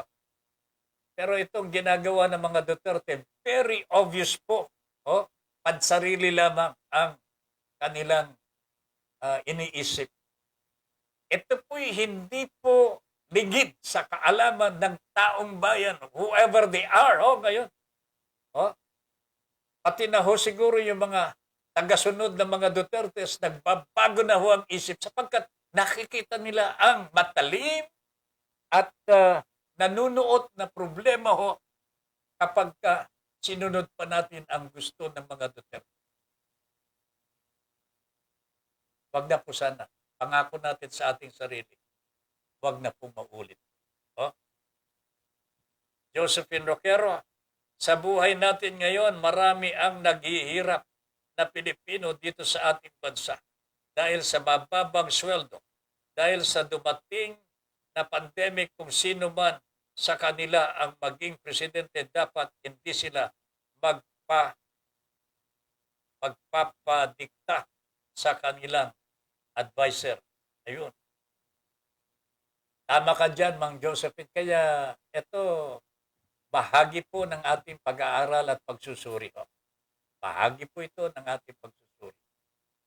Pero itong ginagawa ng mga Duterte, very obvious po. Pansarili lamang ang kanilang iniisip. Ito po'y hindi po ligid sa kaalaman ng taong bayan, whoever they are, ngayon. Pati na ho siguro yung mga tagasunod ng mga Dutertes, nagbabago na ho ang isip sapagkat nakikita nila ang matalim at nanunuot na problema ho kapag sinunod pa natin ang gusto ng mga Duterte. Wag na po sana. Pangako natin sa ating sarili. Wag na po maulit. Josephine Roquero, sa buhay natin ngayon, marami ang naghihirap na Pilipino dito sa ating bansa dahil sa mababang sweldo, dahil sa dumating na pandemic kung sino man sa kanila ang maging presidente, dapat hindi sila magpapadikta sa kanilang advisor. Ayun. Tama ka dyan, Mang Josephine. Kaya ito, bahagi po ng ating pag-aaral at pagsusuri. Bahagi po ito ng ating pagsusuri.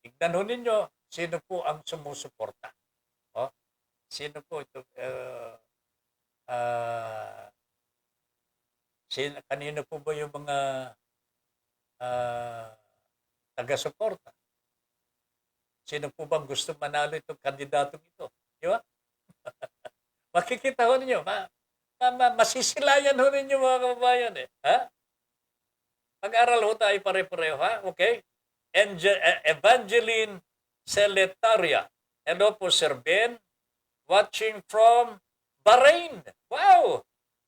Tignan ho ninyo, sino po ang sumusuporta? Oh, sino po ito? Kanino po ba yung mga uh, taga-suporta? Sino po bang gusto manalo itong kandidatong ito? Di ba? Makikita ho ninyo, masisilayan ho ninyo mga kababayan eh. Ha? Pag-aral ho tayo pare-pareho, ha? Okay? Evangeline Celetaria. Hello po, Sir Ben. Watching from Bahrain. Wow!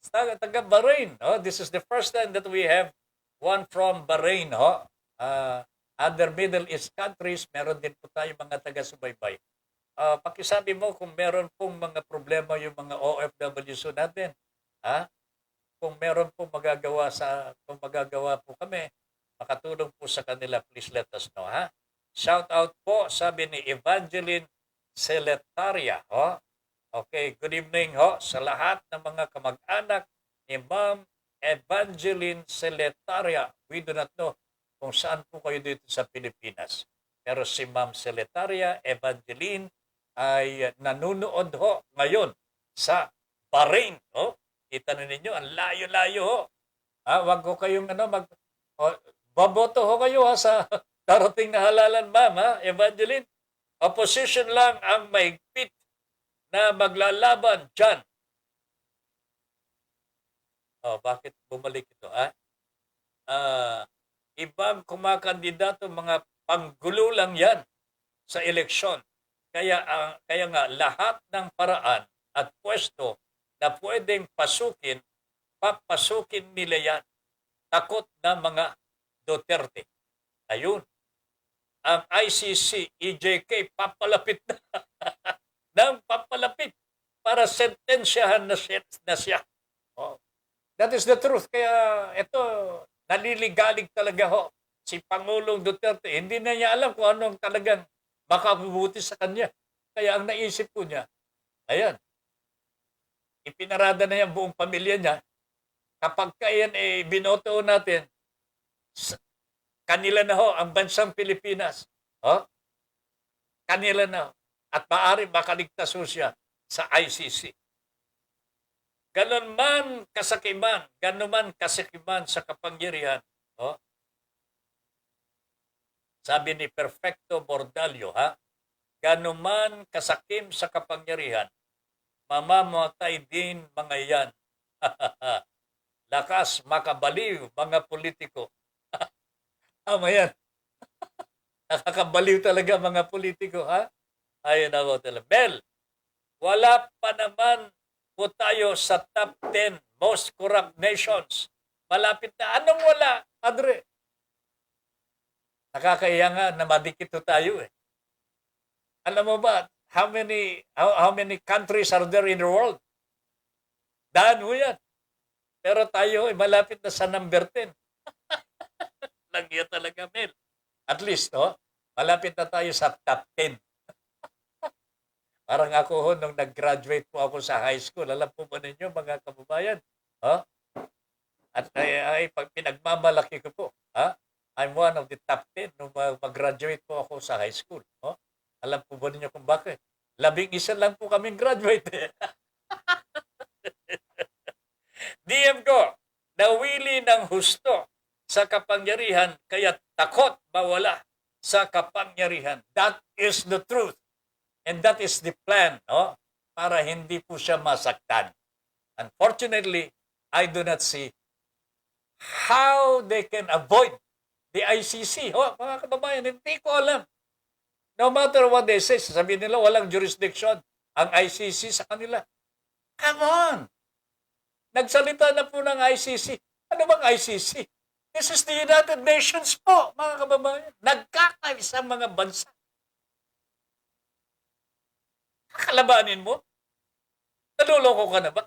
Taga Bahrain. Oh, this is the first time that we have one from Bahrain. Oh. Other Middle East countries, meron din po tayo mga taga-subaybay. Pakisabi mo kung meron pong mga problema yung mga OFWs natin. Ha? Kung meron pong kung magagawa po kami, makatulong po sa kanila, please let us know. Ha? Shout out po, sabi ni Evangeline Celetaria. Oh. Okay, good evening ho sa lahat ng mga kamag-anak ni Ma'am Evangeline Celetaria. We do not know kung saan po kayo dito sa Pilipinas. Pero si Ma'am Celetaria Evangeline ay nanunood ho ngayon sa Bahrain. Oh. Kita na ninyo, ang layo-layo ho. Wag ko kayong baboto ho kayo sa darating na halalan, Ma'am, Evangeline. Opposition lang ang mahigpit na maglalaban dyan. Bakit bumalik ito? Ibang kumakandidato, mga panggulo lang yan sa eleksyon. Kaya nga lahat ng paraan at pwesto na pwedeng papasukin nila yan. Takot na mga Duterte. Ayun. Ang ICC, EJK, papalapit na. Nang papalapit para sentensyahan na siya. Oh. That is the truth. Kaya ito, naliligalig talaga ho. Si Pangulong Duterte, hindi na niya alam kung anong talagang makabubuti sa kanya. Kaya ang naisip po niya, ayan, ipinarada na yan buong pamilya niya. Kapag kayan binoto natin, kanila na ho ang bansang Pilipinas. Oh? Kanila na ho. At maaari makaligtas siya sa ICC. Ganon man kasakiman sa kapangyarihan. Oh? Sabi ni Perfecto Bordalio, ganon man kasakim sa kapangyarihan, mamamatay din mga yan. Lakas makabaliw mga politiko. Tama yan. Nakakabaliw talaga mga politiko, ha? Ayun ako talaga. Bel, wala pa naman po tayo sa top 10 most corrupt nations. Malapit na. Anong wala, Padre? Nakakaiya nga na madikito tayo eh. Alam mo ba, how many countries are there in the world? Daan mo yan. Pero tayo malapit na sa number 10. Langya talaga, Mel. At least, malapit na tayo sa top 10. Parang ako ho, nung nag-graduate po ako sa high school, alam po ba ninyo, mga kababayan? At pag pinagmamalaki ko po, I'm one of the top 10 nung mag-graduate po ako sa high school. Alam po ba ninyo kung bakit? 11 lang po kaming graduate. DM ko, nawili ng husto sa kapangyarihan, kaya takot mawala sa kapangyarihan. That is the truth. And that is the plan, para hindi po siya masaktan. Unfortunately, I do not see how they can avoid the ICC. Mga kababayan, hindi ko alam. No matter what they say, sasabihin nila walang jurisdiction ang ICC sa kanila. Come on! Nagsalita na po ng ICC. Ano bang ICC? This is the United Nations po, mga kababayan. Nagkakaisang mga bansa. Kakalabanin mo? Naluloko ka na ba?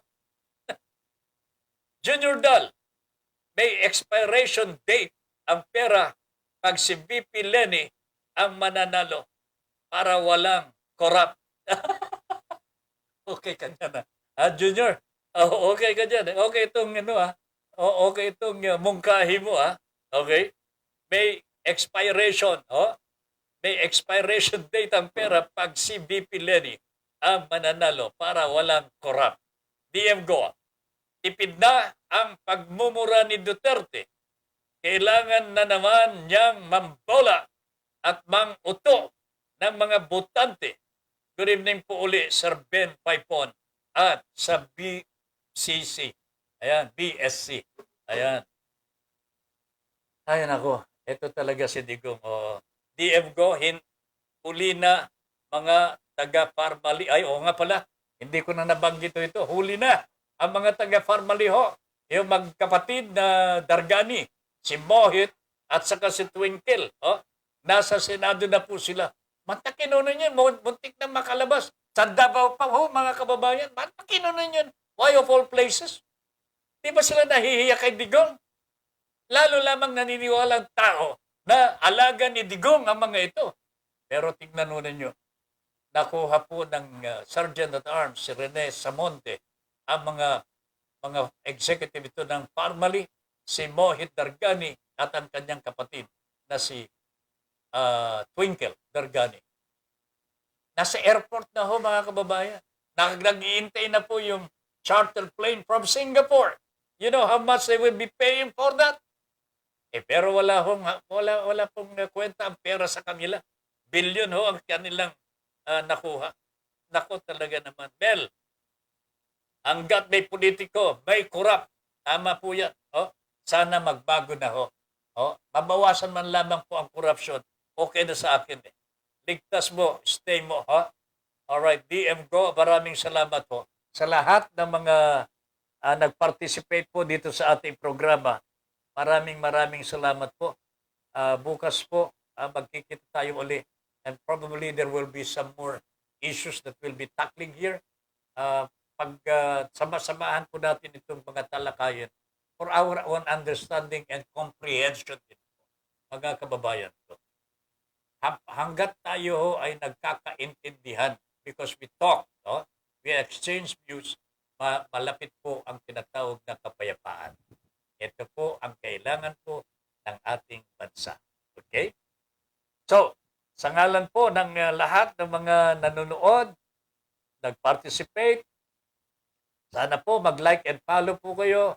Junior Dal, may expiration date ang pera pag si VP Lenny ang mananalo para walang corrupt. Okay ka dyan, Junior? Okay ka dyan. Okay itong okay itong mungkahi mo, Okay? May expiration, may expiration date ang pera pag si VP Lenny ang mananalo para walang corrupt. DM Go, tipid na ang pagmumura ni Duterte. Kailangan na naman niyang mambola at manguto ng mga botante. Good evening po uli, Sir Ben Paipon at sa BCC. Ayan, BSC. Ayan. Ayan ako. Ito talaga si Digong. DM Go, huli na mga taga-Parmali. Ay, oo nga pala. Hindi ko na nabanggit ito. Huli na ang mga taga-Parmali ho. Yung magkapatid na Dargani, si Mohit at saka si Twinkle. Nasa Senado na po sila. Matakinunan yan. Muntik na makalabas. Sa Davao pa ho, mga kababayan. Matakinunan yan. Why of all places? Di ba sila nahihiya kay Digong? Lalo lamang naniniwala ang tao na alaga ni Digong ang mga ito. Pero tingnan mo ninyo, nakuha po ng Sergeant at Arms, si Rene Samonte, ang mga executive ito ng Parmali, si Mohit Dargani at ang kanyang kapatid na si Twinkle Dargani. Nasa airport na ho, mga kababayan. Nag-iintay na po yung charter plane from Singapore. You know how much they will be paying for that? Pero wala pong kwenta ang pera sa kanila. Billion ho ang kanilang nakuha. Nako talaga naman. Well, hanggat may politiko, may corrupt. Tama po yan. Sana magbago na ho. Mabawasan man lamang po ang corruption. Okay na sa akin. Ligtas mo, stay mo. Alright, DM Go, maraming salamat po. Sa lahat ng mga nag-participate po dito sa ating programa, maraming salamat po. Bukas po, magkikita tayo uli. And probably there will be some more issues that we'll be tackling here. Sama-samahan po natin itong mga talakayan for our own understanding and comprehension din po, mga kababayan ko. Hanggat tayo ho ay nagkakaintindihan because we talk, we exchange views, malapit po ang tinatawag na kapayapaan. Ito po ang kailangan po ng ating bansa. Okay? So, sa ngalan po ng lahat ng mga nanonood, nag-participate, sana po mag-like and follow po kayo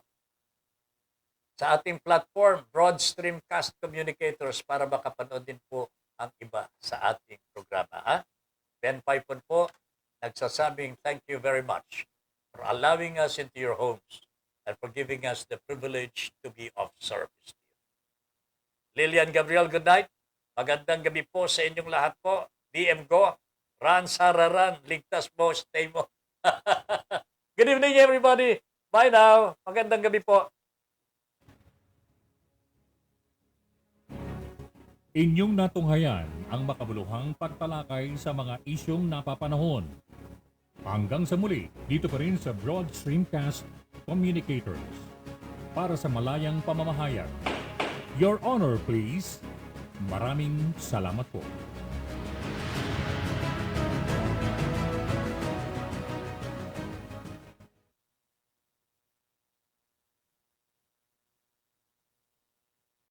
sa ating platform, Broad Streamcast Communicators, para makapanood din po ang iba sa ating programa. Ben Paipon po, nagsasabing thank you very much for allowing us into your homes and for giving us the privilege to be of service to you. Lilian Gabriel, good night. Magandang gabi po sa inyong lahat po. DM Go, Ran Sararan, ligtas mo, stay mo. Good evening everybody. Bye now. Magandang gabi po. Inyong natunghayan ang makabuluhang pagtalakay sa mga isyong napapanahon. Hanggang sa muli, dito pa rin sa Broad Streamcast Communicators. Para sa malayang pamamahayag. Your Honor, please. Maraming salamat po.